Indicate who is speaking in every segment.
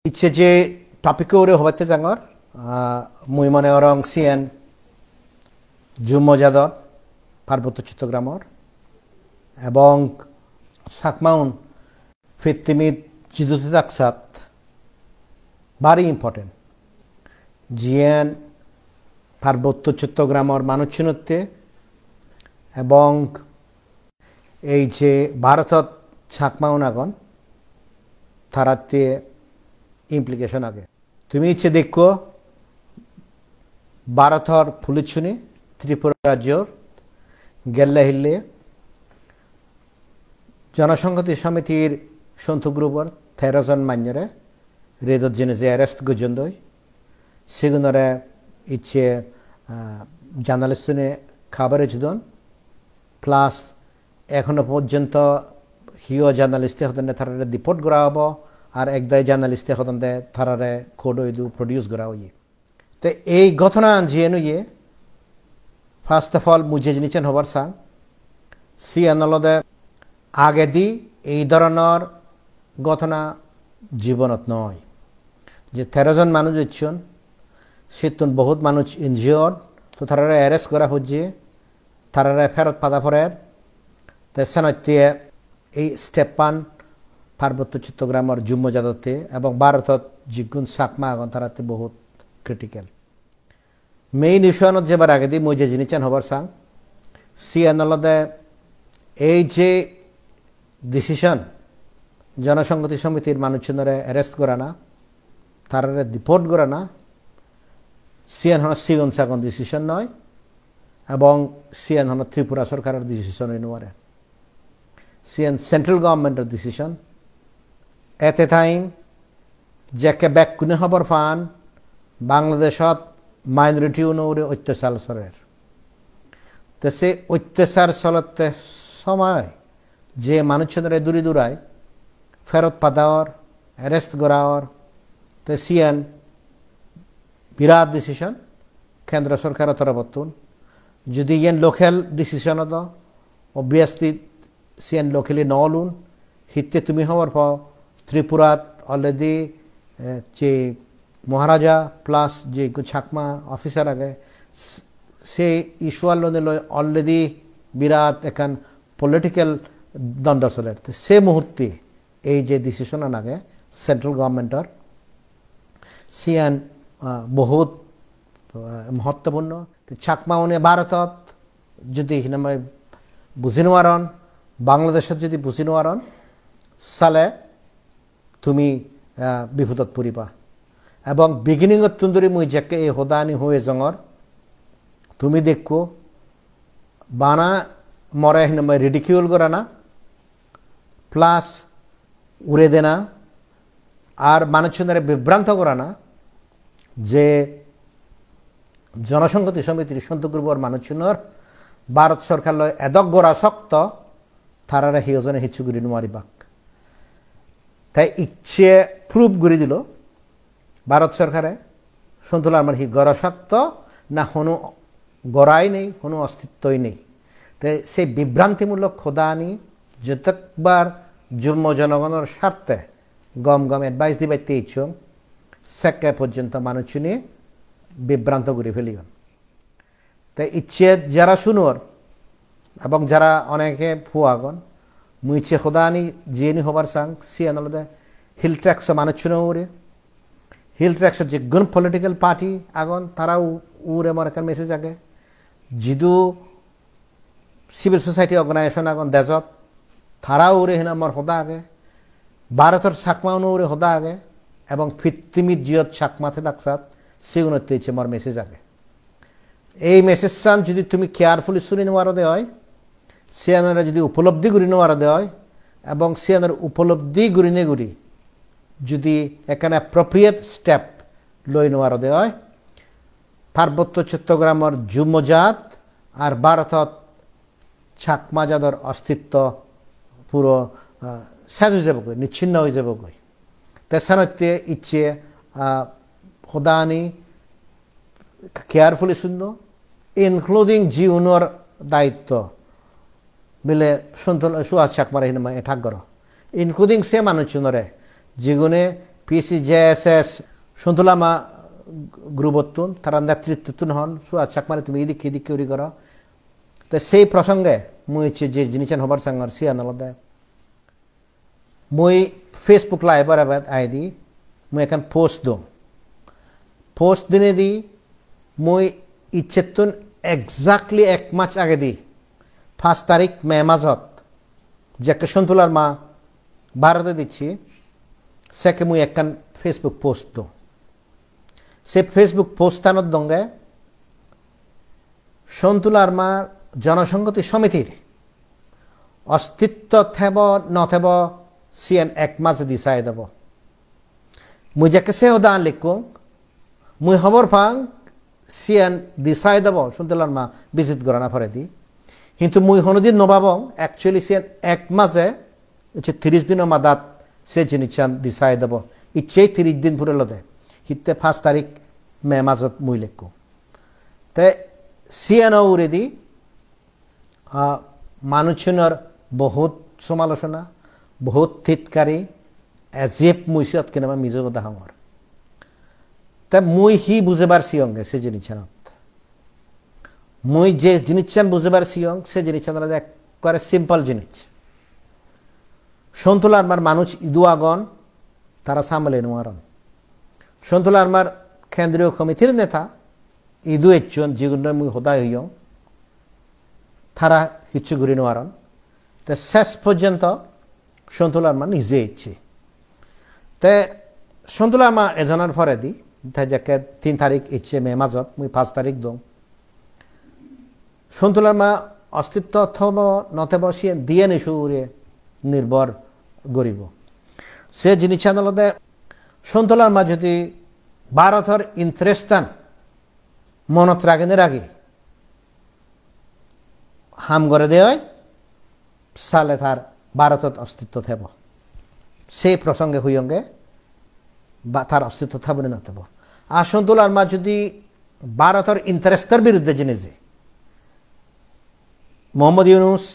Speaker 1: ইচ্ছে যে টপিক ওরে হবাতে জাঙর মুই মনে অরং সিএন জুম্মজাদর পার্বত্য চট্টগ্রামর এবং সাকমাউন ফিত্তিমিত জিদুতে তাকসাত ভারি ইম্পর্টেন্ট জিএন পার্বত্য চট্টগ্রামর মানুষজনতে এবং এই যে ভারতত সাকমাউন আগন তারাতে ইমপ্লিকেশন আগে তুমি ইচ্ছে দেখো ভারতর ফুলিছুনি ত্রিপুরা রাজ্যর গেল্লা হিল্লে জনসংহতি সমিতির সন্তু গ্রুপর 13 জন মান্যরে রেদত জেনে যে অ্যারেস্ট গজন্দই সেগুনরে ইচ্ছে জার্নালিস্টনে খাবারে জুদন প্লাস এখনো পর্যন্ত হিও জার্নালিস্টে হতেন তারা রিপোর্ট করা হব আর একদায় জার্নালিস্টে হতেন তারারে কোড ইদু প্রডিউস করা হইয়ে তো এই ঘটনা জিয়েনু ইয়ে ফার্স্ট অফ অল মুঝে জিনিসেন হবার সাং সি আনলদে আগে দি এই ধরনের ঘটনা জীবনত নয় যে 13 জন মানুষ ইচ্ছন সেতুন বহুত মানুষ ইনজিওর্ড তো তারা অ্যারেস্ট করা হচ্ছে তারা ফেরত পাতা পরের তেসানত্যে এই স্টেপান পার্বত্য চট্টগ্রামের জুম্মজাদতে এবং ভারতত জিগুন সাকমা আগন তারাতে বহুত ক্রিটিক্যাল মেইন ইস্যুনত যেবার আগে দি মই যে জিনিসেন হবার সাং সি আনলদে এই যে ডিসিশন জনসংহতি সমিতির মানুষজনরে অ্যারেস্ট করা না তারারে ডিপোর্ট করা না সিএন হন সিগন সাগন ডিসিশন নয় এবং সিএন হন ত্রিপুরা সরকারের ডিসিশন নোয়ারে সিএন সেন্ট্রাল গভর্নমেন্টের ডিসিশন এট এ টাইম যাকে ব্যাক কুনে খবর ফান বাংলাদেশত মাইনরিটি অনুরে অত্যাচার চলের তো সে অত্যাচার চলতে সময় যে মানুষজনরে দূরে দূরায় ফেরত পাতাওয়ার অ্যারেস্ট করাওয়ার তো সিএন বিরাট ডিসিশন কেন্দ্র সরকারের তরফতুন যদি ইয়েন লোকাল ডিসিশন হতো অবভিয়াসলি সিএন লোকালি নলুন হিতে তুমি হওয়ার পর ত্রিপুরাত অলরেডি যে মহারাজা প্লাস যে ছাকমা অফিসার আগে সে ইস্যুয়ার লোনে অলরেডি বিরাট এখান পলিটিক্যাল দণ্ড চলে সে মুহূর্তে এই যে ডিসিশন আগে সেন্ট্রাল গভর্নমেন্টর সিএন বহুত মহত্বপূর্ণ ছাকমাউনে ভারতত যদি বুঝি নোয়ারন বাংলাদেশত যদি বুঝি নোয়ারন চালে তুমি বিপদত পৰিবা এবং বিগিনিংত তুন্দুরি মুই যাকে এই হদানি হয়ে জঙর তুমি দেখো বানা মরে হিনময় রিডিকিউল করা না প্লাস উড়ে দেনা আর মানুষজনের বিভ্রান্ত করা না যে জনসংহতি সমিতির সন্তু গ্রুপর মানুষজনের ভারত সরকার লয় এদক গোড়া শক্ত তারারা হিজনে হিচ্ছু গুড়ি নোয়ারিবাক তাই ইচ্ছে প্রুভ করে দিল ভারত সরকারে সন্তুলার মানে হি গড়া শক্ত না কোনো গড়াই নেই কোনো অস্তিত্বই নেই তাই সেই বিভ্রান্তিমূলক খোদানি যতবার জুম্ম জনগণের স্বার্থে গম অ্যাডভাইস দিবাইতে ইচ্ছুক সেকে পর্যন্ত মানুষ নিয়ে বিভ্রান্ত করে ফেলিবেন তাই ইচ্ছে যারা শুনোর এবং যারা অনেকে ফুয়াগন মুই ইচ্ছে খোদানি জিয়েনি হবার সাং সিএন হিল ট্র্যাক্স মানুষ শুনে হিল ট্র্যাক্সের যে গুণ পলিটিক্যাল পার্টি আগন তারাও উড়ে আমার একটা মেসেজ আগে জিদু সিভিল সোসাইটি অর্গানাইজেশন আগন দেশত তারাও উড়ে হিন আমার হদা আগে ভারতের সাকমাউনো উড়ে হদা আগে এবং ফিত্তিমিত জিয়ত সাকমাতে দাকসাত সেগুলোতে ইচ্ছে আমার মেসেজ আগে এই মেসেজ চান যদি তুমি কেয়ারফুলি শুনে নেওয়ার দে হয় সিয়ানের যদি উপলব্ধি করি নেওয়ার দে হয় এবং সিয়ানের উপলব্ধি গুরিনে গুরি যদি এখানে অ্যাপ্রোপ্রিয়েট স্টেপ লই নেওয়ার দে হয় পার্বত্য চট্টগ্রামের জুম্মজাত আর ভারতত ছাকমাজাদর অস্তিত্ব পুরো শেষ হয়ে যাবগৈ নিচ্ছিন্ন হয়ে যাবগৈ তেসানত্যে ইচ্ছে খোদানি কেয়ারফুলি শুনল ইনক্লুডিং জীবনের দায়িত্ব বিলে সন্তোল সুয়াদ চাকমারে হিনমা এঠাক গর ইনক্লুডিং সে মানুষজনরে যেগুনে PCJSS সন্তুলামা গ্রুপতুন তারা নেতৃত্বতুন হন সুয়া চাকমারে তুমি এদিক উড়ি করো তো সেই প্রসঙ্গে মুই যে জিনিস হবার সাঙ্গর সিয়ান আলাদা মুই ফেসবুক লাইভর আবাদ আইদি মুই এখন পোস্ট দিনে দি মুই ইচ্ছেতুন এক্সাক্টলি 1 মাস আগে দি 5 তারিখ মে মাসত যে একটা সন্তুলার মা ভারতে দিচ্ছি সেকে মুই একখান ফেসবুক পোস্ট দো সে ফেসবুক পোস্টানোর দঙ্গে সন্তুলার মা জনসংহতি সমিতির অস্তিত্ব থেব নথেব সিএন 1 মাসে দিশাই দেব মুই যাকে সে দান লিখুন মুই খবর পাং সিএন দিশাই দেব সন্তুলার মা ভিজিট করা না ফরে দি কিন্তু মুই হনুদিন নবাবং অ্যাকচুয়ালি সিএন 1 মাসে 30 দিনের মাদাত সে জিনিস দিশাই দেব ইচ্ছেই 30 দিন পুরে লদে হিতে 5 তারিখ মে মাসত মুই লিখু তে সিএন উড়েদি মানুষজনের বহুত সমালোচনা বহুত থিতকারি এজিপ মুইসত কিনা মিজো দাহর তা মুই হি বুঝেবার সিয়ঙ্গে সে জিনিসনত মুই যে জিনিস বুঝেবার সিয়ং সে জিনিস করে সিম্পল জিনিস সন্তুলা আমার মানুষ ইদু আগন তারা সামলে নোয়ারন সন্তুলা আমার কেন্দ্রীয় কমিটির নেতা ইদু একজন যেগুলো মুই হদায় হইয়ং তারা কিচ্ছু ঘুরি নোয়ারন তে শেষ পর্যন্ত সন্তুলার মা নিজে ইচ্ছে তে সন্তুলার মা এজনের পরে দি যাকে 3 তারিখ ইচ্ছে মে মাসত মুই 5 তারিখ দং সন্তুলার মা অস্তিত্ব থব নথে বসিয়ে দিয়ে নিশুরে নির্ভর গরিব সে জিনিস আদালতে সন্তুলার মা যদি ভারতের ইন্টারেস্টান মনত রাখেনের আগে হাম করে দেয় সালে তার ভারতত অস্তিত্ব থেব সেই প্রসঙ্গে হুইয়ঙ্গে বা তার অস্তিত্ব থাকবে না থেব আর সন্তুলার মা যদি ভারতের ইন্টারেস্টের বিরুদ্ধে জেনেছে মোহাম্মদ ইউনুস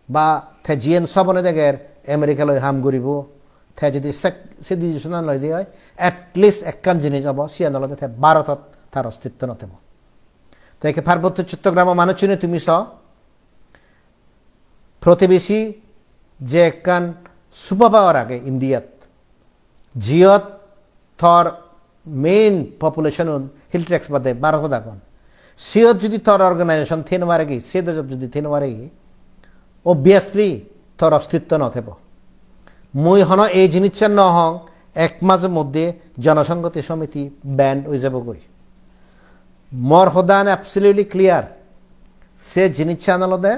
Speaker 1: বা থে জিএন সবনে দেখের আমেরিকালৈ হাম করিব থে যদি সে ডিসিশন লই দিয়ে হয় এটলিস্ট একখান জিনিস হব সিয়া নলতে থে ভারতত তার অস্তিত্ব নথেব তাই পার্বত্য চট্টগ্রাম মানুষ চিনে তুমি স প্রতিবেশী যে একখান সুপার পাওয়ার আগে ইন্ডিয়াত জিয়ত থর মেইন পপুলেশন হিলট্রেক্স বাদে 12 দাগন সিয়ত যদি থর অর্গানাইজেশন থেন মারে গি সে দেশত যদি থেন মারে গি অবভিয়াসলি থর অস্তিত্ব নথেব মুই হন এই জিনিস নহং 1 মাসের মধ্যে জনসংহতি সমিতি ব্যান্ড হয়ে যাব গই মর হদান অ্যাবসলিউটলি ক্লিয়ার সে জিনিস আনালদে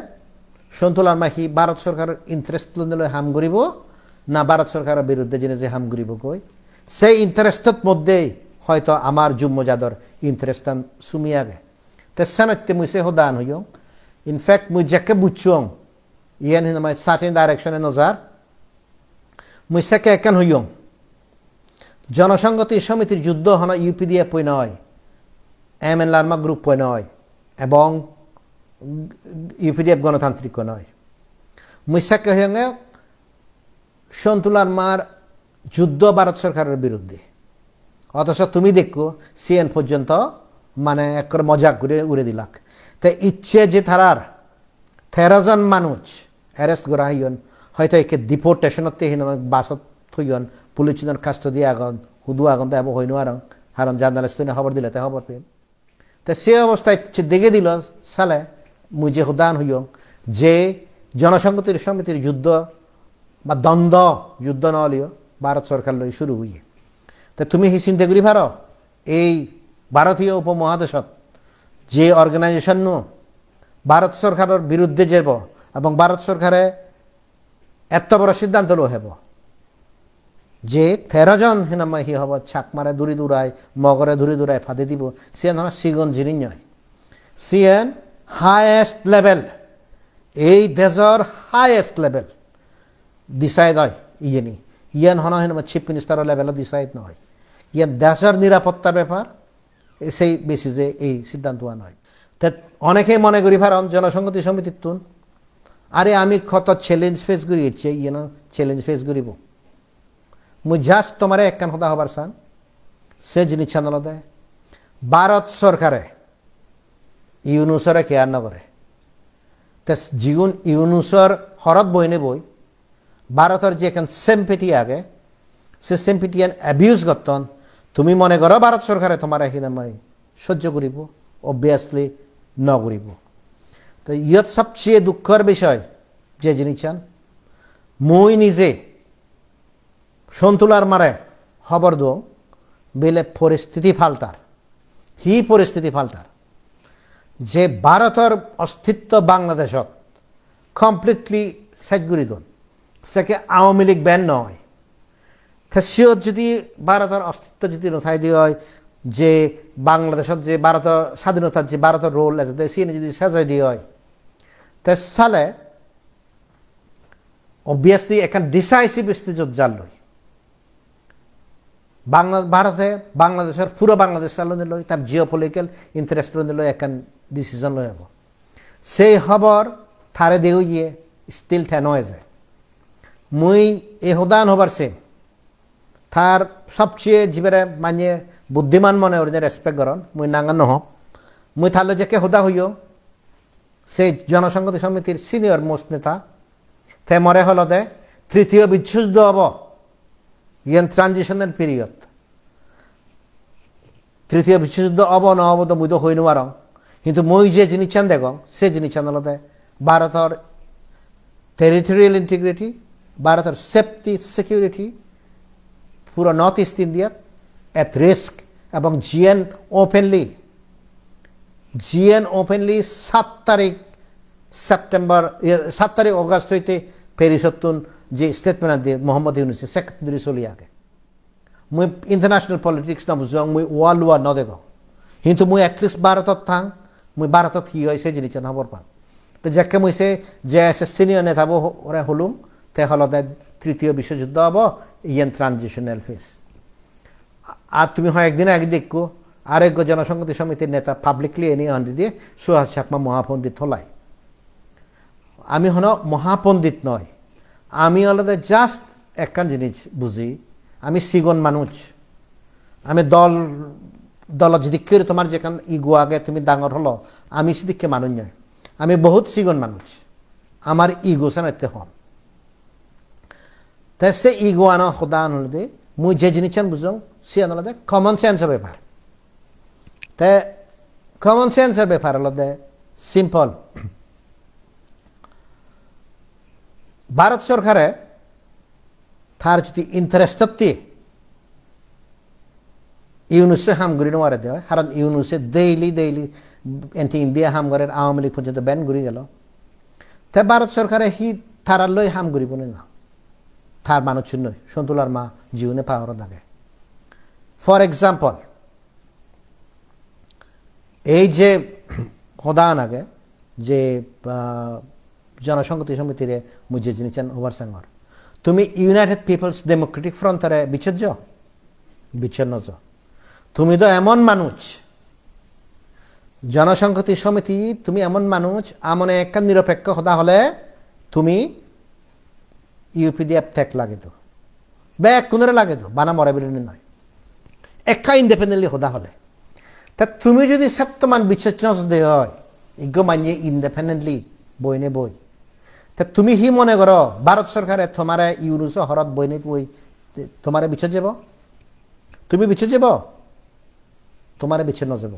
Speaker 1: সন্তুলার মাহি ভারত সরকারের ইন্টারেস্ট লই হাম করিব না ভারত সরকারের বিরুদ্ধে জিনিস হাম করিব কই সেই ইন্টারেস্টত মধ্যেই হয়তো আমার যুগ্ম যাদর ইন্টারেস্টান সুমিয়া গে তেসানতে মুই সে হদান হইয়ং ইনফ্যাক্ট মুই যাকে বুঝছং ইয়ান হিনামাই সার্টেন ডাইরেকশনে নজার মুই সেকে একান হইয়ং জনসংহতি সমিতির যুদ্ধ হন ইউপিডিএফ পই নয় এমএন লার্মা গ্রুপ পই নয় এবং ইউপিডিএফ গণতান্ত্রিক নয় মুই সেকে হইয়ং সন্তুলার মার যুদ্ধ ভারত সরকারের বিরুদ্ধে অথচ তুমি দেখো সিএন পর্যন্ত মানে এক মজাক করে উড়ে দিলাক তাই ইচ্ছে যে তারার 13 জন মানুষ অ্যারেস্ট করা হইন হয়তো একে ডিপোর্টেশনতে বাসত থইন পুলিশের কাস্টডি আগন হুদু আগন তো এব হইন আর কারণ জার্নালিস্ট খবর দিলে তে খবর পেন তা সে অবস্থায় দেখে দিল সালে মুই যে হুদান হইয়ং যে জনসংহতির সমিতির যুদ্ধ বা দ্বন্দ্ব যুদ্ধ নহলিও ভারত সরকার লই শুরু হইয়ে তা তুমি হি চিন্তা করি পার এই ভারতীয় উপমহাদেশত যে অর্গানাইজেশন ভারত সরকারের বিরুদ্ধে যাব এবং ভারত সরকারে এত বড় সিদ্ধান্ত লো হেব যে 13 জন হিনামা হি হব ছাক মারে দূরি দূরায় মগরে দূরি দূরায় ফাঁদে দিব সিএন হন সিগন জিনিস নয় সিএন হাইয়েস্ট লেভেল এই দেশর হাইয়েস্ট লেভেল ডিসাইড হয় ইয়েনি ইয়ান হন হিনামা চিফ মিনিস্টারের লেভেল ডিসাইড নয় ইয়ান দেশের নিরাপত্তার ব্যাপার সেই বেসিসে এই সিদ্ধান্ত নয় তা অনেকেই মনে করি ফারণ জনসংহতি সমিতির তুন আরে আমি কত চ্যালেঞ্জ ফেস করি ইয়ে চ্যালেঞ্জ ফেস করিব মুই জাস্ট তোমারে একখান কথা হবার চান সে জিনিস চানলতে ভারত সরকারে ইউনুসরে কেয়ার নকরে তে যিগুণ ইউনুসর হরত বইনে বই ভারতের যে এখন সেম্পিটি আগে সে সেম্পিটিয়ান অ্যাবিউজ করতন তুমি মনে করো ভারত সরকারে তোমার এখানে মই সহ্য করিব অবভিয়াসলি ন করিব তো ইয়ত সবচেয়ে দুঃখের বিষয় যে জিনিস চান মুই নিজে সন্তুলার মারে খবর দো বেলে পরিস্থিতি ফালতার হি পরিস্থিতি ফালতার যে ভারতের অস্তিত্ব বাংলাদেশত কমপ্লিটলি সেগুরি দন সেকে আওয়ামী লীগ ব্যান নয় সিয়ত যদি ভারতের অস্তিত্ব যদি নথাই দিয়ে হয় যে বাংলাদেশত যে ভারতের স্বাধীনতার যে ভারতের রোল আছে সিনে যদি সাজাই দিয়ে হয় তে সালে অবভিয়াসলি এখন ডিসাইসিভ স্টেজত জাল লই ভারতে বাংলাদেশের পুরো বাংলাদেশ চালনে লই তার জিও পলিটিক্যাল ইন্টারেস্ট লই এখন ডিসিশন লই হব সেই খবর থারে দেও গিয়ে স্টিল ঠেন হয়ে যায় মুই এ হদান হবার সেম তার সবচেয়ে জীবেরে মানে বুদ্ধিমান মনে ওর রেসপেক্ট করন মুই নাঙ্গা নহ মুই থালে যে কে হোদা হইও সেই জনসংহতি সমিতির সিনিয়র মোস্ট নেতা তে মরে হল দে তৃতীয় বিচ্ছুদ্ধ হব ইয়েন ট্রানজিশনাল পিরিয়ড তৃতীয় বিশ্বযুদ্ধ অব ন অব তো মুই তো হই নোয়ার কিন্তু মই যে জিনিস চান দেখ সে জিনিস চান হল ভারতের টেরিটোরিয়াল ইন্টিগ্রিটি ভারতের সেফটি সিকিউরিটি পুরো নর্থ ইস্ট ইন্ডিয়া এট রিস্ক এবং জিএন ওপেনলি 7 তারিখ সেপ্টেম্বর 7 তারিখ অগস্ট হইতে পেরিসত্তুন যে স্টেটমেন্ট দিয়ে মোহাম্মদ ইউনুসে সেক্রেটারি চলি আগে মুই ইন্টারন্যাশনাল পলিটিক্স না বুঝো মুই ওয়ার্ল্ড ওয়ার ন দেখ কিন্তু মুই এটলিস্ট ভারতত থাং মুই ভারতত কি হয় সেই জিনিস খবর পান তো যাকে মুইছে যে সিনিয়র নেতা ওরা হলুম তে হল তৃতীয় বিশ্বযুদ্ধ হব ইয়েন ট্রানজিশনাল ফেজ আর তুমি হয় একদিন আগে দেখো আরেক জনসংহতি সমিতির নেতা পাবলিকলি এনে আনি দিয়ে সুহাস চাকমা মহাপণ্ডিত হলাই আমি হন মহাপণ্ডিত নয় আমি আলাদা জাস্ট একখান জিনিস বুঝি আমি সিগন মানুষ আমি দল যেদিকে তোমার যেখান ইগো আগে তুমি ডাঙর হলো আমি সেদিকে মানুষ নয় আমি বহুত সিগন মানুষ আমার ইগো সানাতে হন তাই সে ইগো আনা খোদা আনলে মুই যে জিনিস বুঝো সে আনলে কমন সেন্সের ব্যাপার তাই কমন সেন্সের ব্যাপার আলাদা সিম্পল ভারত সরকারে তার যদি ইন্টারেস্ট ইউনুসে হামগুড়ি নোয়ারে দেওয়া কারণ ইউনুসে ডেইলি এনটি ইন্ডিয়া হামগরের আওয়ামী লীগ পর্যন্ত ব্যান ঘুরি গেল তাই ভারত সরকারে থারার লই হামগুড়ি বনে না থার মানুষ নয় সন্তুলার মা জীবনে পাওয়ার লাগে ফর এক্সাম্পল এই যে হদান আগে যে জনসংহতি সমিতিরে মুই যে জিনিস ওভার সাঙ্গর তুমি ইউনাইটেড পিপলস ডেমোক্রেটিক ফ্রন্টরে বিচ্ছিন্ন তুমি তো এমন মানুষ জনসংহতি সমিতি তুমি এমন মানুষ আমনে একটা নিরপেক্ষ হদা হলে তুমি ইউপিডিএফ ত্যাগ লাগে তো ব্যাগ কোনরে লাগে তো বানা মরে বিরোধী নয় একা ইন্ডিপেন্ডেন্টলি হদা হলে তা তুমি যদি সত্যমান বিচ্ছেদ দেয় হয় ইগো মানিয়ে ইন্ডিপেন্ডেন্টলি বইনে বই তা তুমি হি মনে করো ভারত সরকারে তোমার ইউনুস হরত বইনে বই তোমার বিচ্ছেদ যাব তুমি বিচ্ছেদ যাব তোমার বিচ্ছেদ যাব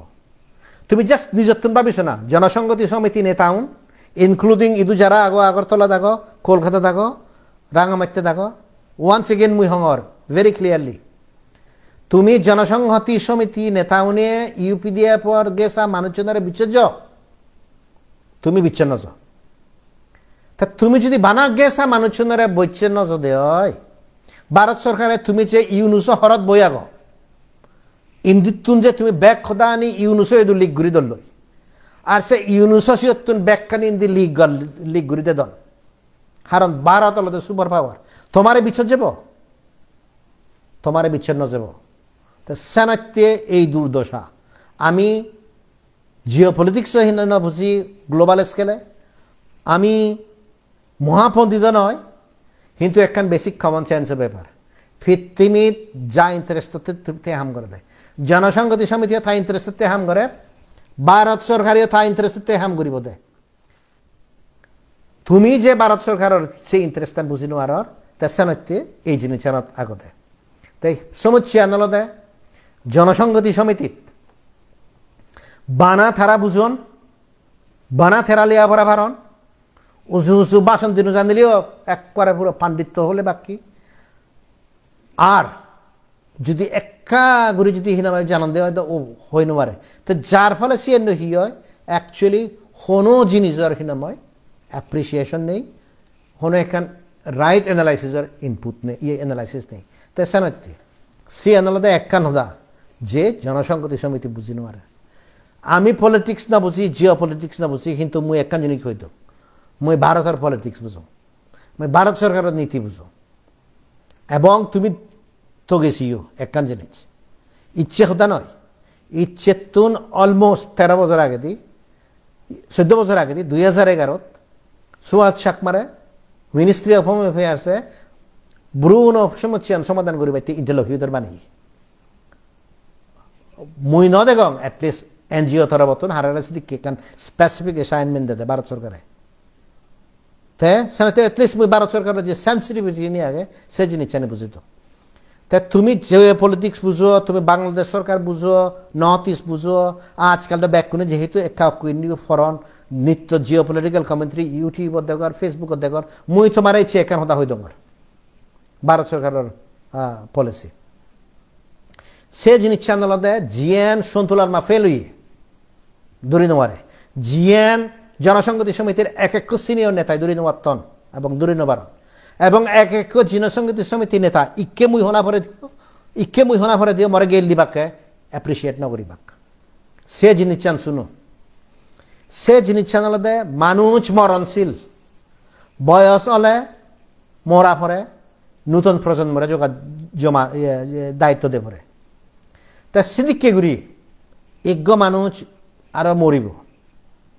Speaker 1: তুমি জাস্ট নিজত্বন ভাবিস না জনসংহতি সমিতি নেতাউন ইনক্লুডিং ইদু যারা আগরতলা থাকো কলকাতা থাকো রাঙামাটিতে থাকো ওয়ান্স এগেন মুই হঙর ভেরি ক্লিয়ারলি তুমি জনসংহতি সমিতি নেতাউনে ইউপিডিএফর গেসা মানুষজনের বিচ্ছেদ তুমি বিচ্ছিন্ন যাও তা তুমি যদি বানা গেসা মানুষজনের বিচ্ছিন্ন যদি হয় ভারত সরকারে তুমি যে ইউনুস হরত বই আগ ইন্দিতুন যে তুমি ব্যাগ খোদা আনি ইউনুসও এদু লিগ ঘুরি দল লই আর সে ইউনুস সিয়তুন ব্যাগখানি ইন্দি লিগ ঘুরিতে দল কারণ ভারত হল সুপার পাওয়ার তোমারে বিচ্ছেদ যাব তোমারে বিচ্ছিন্ন যাব তা সেনাতে এই দুর্দশা আমি জিও পলিটিক্স না বুঝি গ্লোবাল স্কেলে আমি মহাপণ্ডিত নয় কিন্তু একখান বেসিক কমন সেন্সের ব্যাপার ফিত্তিমিত যা ইন্টারেস্ট তে হাম করে দেয় জনসংহতি সমিতিও তা ইন্টারেস্ট তে হাম করে ভারত সরকারিও তা ইন্টারেস্ট তে হাম করিব দে তুমি যে ভারত সরকারের সেই ইন্টারেস্ট বুঝি নোয়ার তেসানতে এই জিনিসের আগতে তাই সমুচ্চ আন্দোলনে জনসংহতি সমিতিত বানা থারা বুঝন বানা থেরা লিয়া ভরা ভারণ উঁচু উঁচু বাসন দিন জানিলেও একবারে পুরো পাণ্ডিত্য হলে বাকি আর যদি একা গুড়ি যদি হিনামায় জানান দেওয়া হয় তো ও হই নমারে তো যার ফলে সে নহি হয় অ্যাকচুয়ালি কোনো জিনিসের হিনাময় অ্যাপ্রিসিয়েশন নেই কোনো এখান রাইট অ্যানালাইসিসের ইনপুট নেই ইয়ে অ্যানালাইসিস নেই তো সানাতে সে আনালাদা একখান হদা যে জনসংহতি সমিতি বুঝি নোয়ারে আমি পলিটিক্স না বুঝি জিও পলিটিক্স না বুঝি কিন্তু মুই একখান জিনিস হইতো মুই ভারতের পলিটিক্স বুঝো মুই ভারত সরকারের নীতি বুঝো এবং তুমি তো গেছিও একখান জিনিস ইচ্ছে হতা নয় ইচ্ছে তুন অলমোস্ট 13 বছর আগে দি 14 বছর আগে দি 2011 সুয়াদ শাকমারে মিনিস্ট্রি অফ হোম অ্যাফেয়ার্সে ব্রুন অফ সমস্যান সমাধান করি বাইতে ইন্টারলকিউটর বানি মুই ন দেখং এটলিস্ট এনজিও থরা বতন হারারা সিদ্দিককে কান স্পেসিফিক অ্যাসাইনমেন্ট দেতে ভারত সরকারে তে সানাতে এটলিস্ট মুই ভারত সরকারের যে সেন্সিটিভিটি নিয়ে আগে সে জিনিস জানি বুঝিত তা তুমি যে পলিটিক্স বুঝো তুমি বাংলাদেশ সরকার বুঝো নর্থ ইস্ট বুঝো আজকালটা ব্যাকুনে যেহেতু একা কুইনিউ ফরন নিত্য জিও পলিটিক্যাল কমেন্ট্রি ইউটিউবত দেখর ফেসবুকত দেখর মুই তোমার ইচ্ছে একান হতা হই দঙ্গর ভারত সরকারের পলিসি সে জিনিস চ্যানেল দেয় জিএন সন্তুলার মা ফেল হইয়ে দূরে নেওয়ারে জিএন জনসংহতি সমিতির এক এক সিনিয়র নেতায় দূরে নেওয়ার তন এবং দূরে নেবার এবং এক এক জনসংহতি সমিতির নেতা ইকে মুই হনা ভরে দিও মরে গেল দিবাকে অ্যাপ্রিসিয়েট না করিবাক সে জিনিস চান শুনো সে জিনিস চ্যানেল দেয় মানুষ মরণশীল বয়স হলে মরা পরে নতুন প্রজন্মরে জমা দায়িত্ব দে পরে তা সিদিককে ঘুরি ইজ্ঞ মানুষ আরো মরিব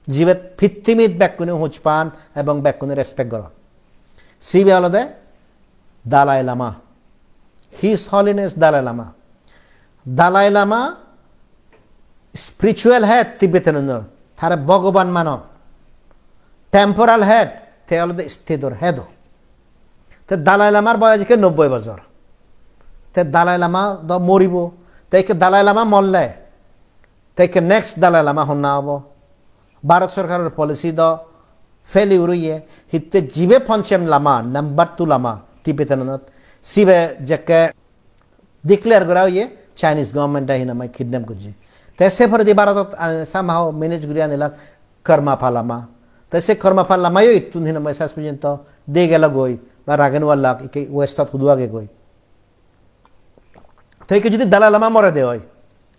Speaker 1: জীবে ফিত্তিমিত ব্যাকুনে হুঁচ পান এবং ব্যাকুনে রেসপেক্ট কর সিবে আলাদা Dalai Lama his holiness Dalai Lama Dalai Lama spiritual head Tibetan তারা ভগবান মানব টেম্পোরাল হেড তে আলাদা স্থিতর হেড তে দালাই লামার বয়স 90 বছর তে দালাই লামা দ মরিব তাইকে দালাই লামা মরলে তাইকে নেক্সট দালাই লামা হন না হব ভারত সরকারের পলিসি দ ফেলি উড়িয়ে হিতে জিবে পঞ্চম লামা নাম্বার 2 লামা তিবেতানত সিবে যাকে ডিক্লেয়ার করা হইয়ে চাইনিজ গভর্নমেন্ট হিনামাই কিডন্যাপ করছে তাই সে পরে দি ভারত সামহাও ম্যানেজ করিয়া নিলা কর্মা ফালামা তাই সে কর্মা ফালামায়ও ইতুন হিনামাই শেষ পর্যন্ত দে গেল গই বা রাগেনওয়াল্লাক ইকে ওয়েস্টত হুদুয়াগে গই তাইকে যদি দালাই লামা মরে দে হয়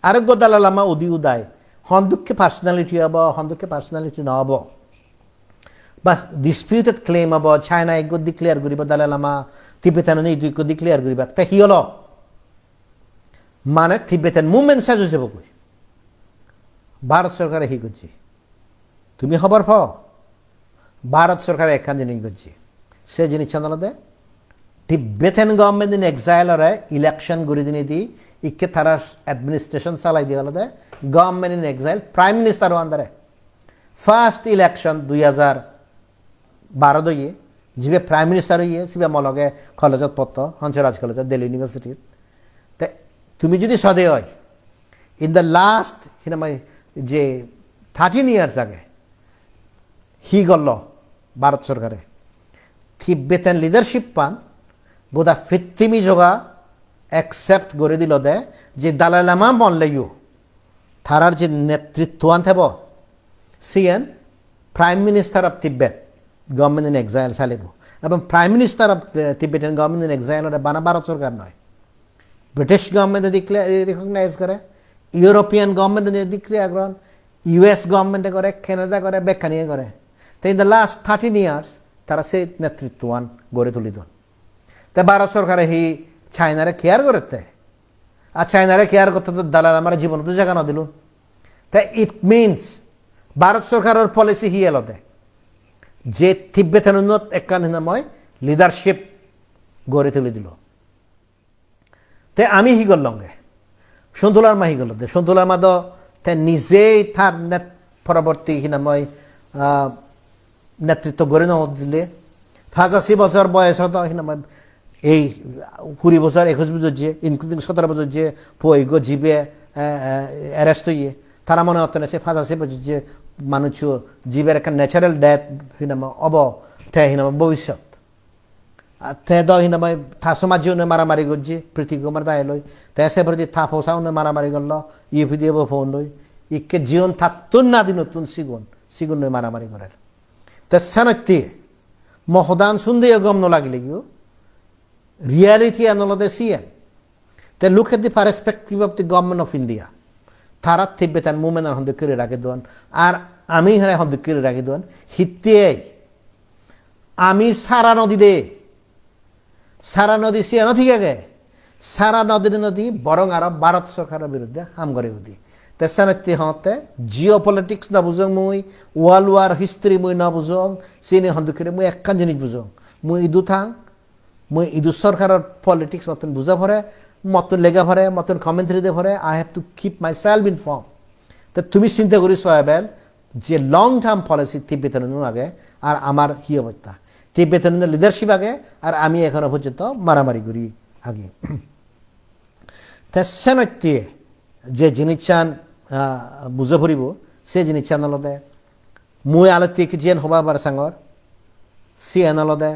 Speaker 1: আরোগ্য দালাই লামা উদি উদায় হন্দুককে পার্সোনালিটি হব হন্দুককে পার্সোনালিটি নহব বা ডিসপিউটেড ক্লেম হব চাইনা এগো ডিক্লেয়ার করিব দালাই লামা তিবেতান দুইকো ডিক্লেয়ার করিবা তা হি হল মানে তিবেতান মুভমেন্ট শেষ হয়ে যাব কই ভারত সরকারে হি করছি তুমি খবর পাও ভারত সরকারে একখান জিনিস করছি সে জিনিস চান্দা দেয় তিব্বেতান গভর্নমেন্ট ইন এক্সাইলরে ইলেকশন করে দিনে দি ইকে তারা অ্যাডমিনিস্ট্রেশন চালাই দিয়ে গেল government in exile prime minister আন্দারে ফার্স্ট ইলেকশন 2012 দইয়ে যিবে প্রাইম মিনিস্টার হইয়ে সিবে মলগে কলেজত পড়ত হংসরাজ কলেজত দিল্লি ইউনিভার্সিটিত তে তুমি যদি সদে হয় ইন দ্য লাস্ট হিনামাই যে 13 ইয়ার্স আগে হি গল ভারত সরকারে তিব্বেতান লিডারশিপ পান গোদা ফিত্তিমি যোগা অ্যাকসেপ্ট করে দিল দে যে দালাই লামা মনলেও তারার যে নেতৃত্বান থাকব সিএন prime minister of Tibet government in exile চালিব এবং prime minister of Tibetan government in exile বানা ভারত সরকার নয় ব্রিটিশ গভর্নমেন্টে রিকগনাইজ করে ইউরোপিয়ান গভর্নমেন্টে ডিক্লেয়ার করেন ইউএস গভর্নমেন্টে করে কানাডা করে বেকানিয়ে করে তো ইন দ্য লাস্ট 13 ইয়ার্স তারা সেই নেতৃত্বান গড়ে তুলি দেন তা ভারত সরকারে হি চাইনারে কেয়ার করতে আর চাইনারে কেয়ার করতে তো দালাল আমার জীবন তো জায়গা না দিল তাই ইট মিনস ভারত সরকারের পলিসি হি এলতে যে তিব্বেতান উন্নত একখান হিনাময় লিডারশিপ গড়ে তুলে দিল তে আমি হি করলঙ্গে সন্তুলার মা হি করল দে সন্তুলার মা তো তে নিজেই তার পরবর্তী হিনাময় নেতৃত্ব গড়ে ন দিলে 85 বছর বয়স হতো হিনাময় এই 20 বছর 21 বছর যে ইনক্লুডিং 17 বছর যে পৈগ জীবে অ্যারেস্ট হইয়ে তারা মনে হতো না সে 85 বছর যে মানুষ জীবের একটা ন্যাচারাল ডেথ হিনামা অব তে হিনামা ভবিষ্যৎ তে দ হিনাময় থা সমাজ মারামারি করছে প্রীতি কুমার দায় লই তে সে প্রতি থা ফোসাও মারামারি করল ইউপি দিয়ে ফোন লই ইকে জীবন থাতুন না দিন নতুন সিগুন নয় মারামারি করার তে সানতি মহদান সুন্দর গম ন লাগলে গিয়ে reality another CN. They look at the perspective of the government of India. Tarat Tibetan movement on the Kiri Ragedon, are Ami Hare on the Kiri Ragedon, Hitte Ami Saranodi de Saranodi Sianotige, Saranodi, Borong Arab, Barat Sokara Birda, Hamgorudi. The Sanati Hote, geopolitics Nabuzong Mui, World War history Mui Nabuzong, Sini Hondukiri Mui, Kanjani Buzong, Mui Dutang. মই ইদু সরকারের politics মতন বুঝা ভরে মতন লেগা ভরে মতন commentary দে ভরে I have to keep my self inform তা তুমি চিন্তা করি সোয়াবেল যে লং টার্ম পলিসি তিব্বতের আগে আর আমার হি অবস্থা তিব্বতের লিডারশিপ আগে আর আমি এখনো পর্যন্ত মারামারি করি আগে তা সেনত্যে যে জিনিস চান বুঝে ভরিব সে জিনিস চান আলাদা মুই আলতি জিয়ান হবা বার সাঙ্গর সি এন আলাদা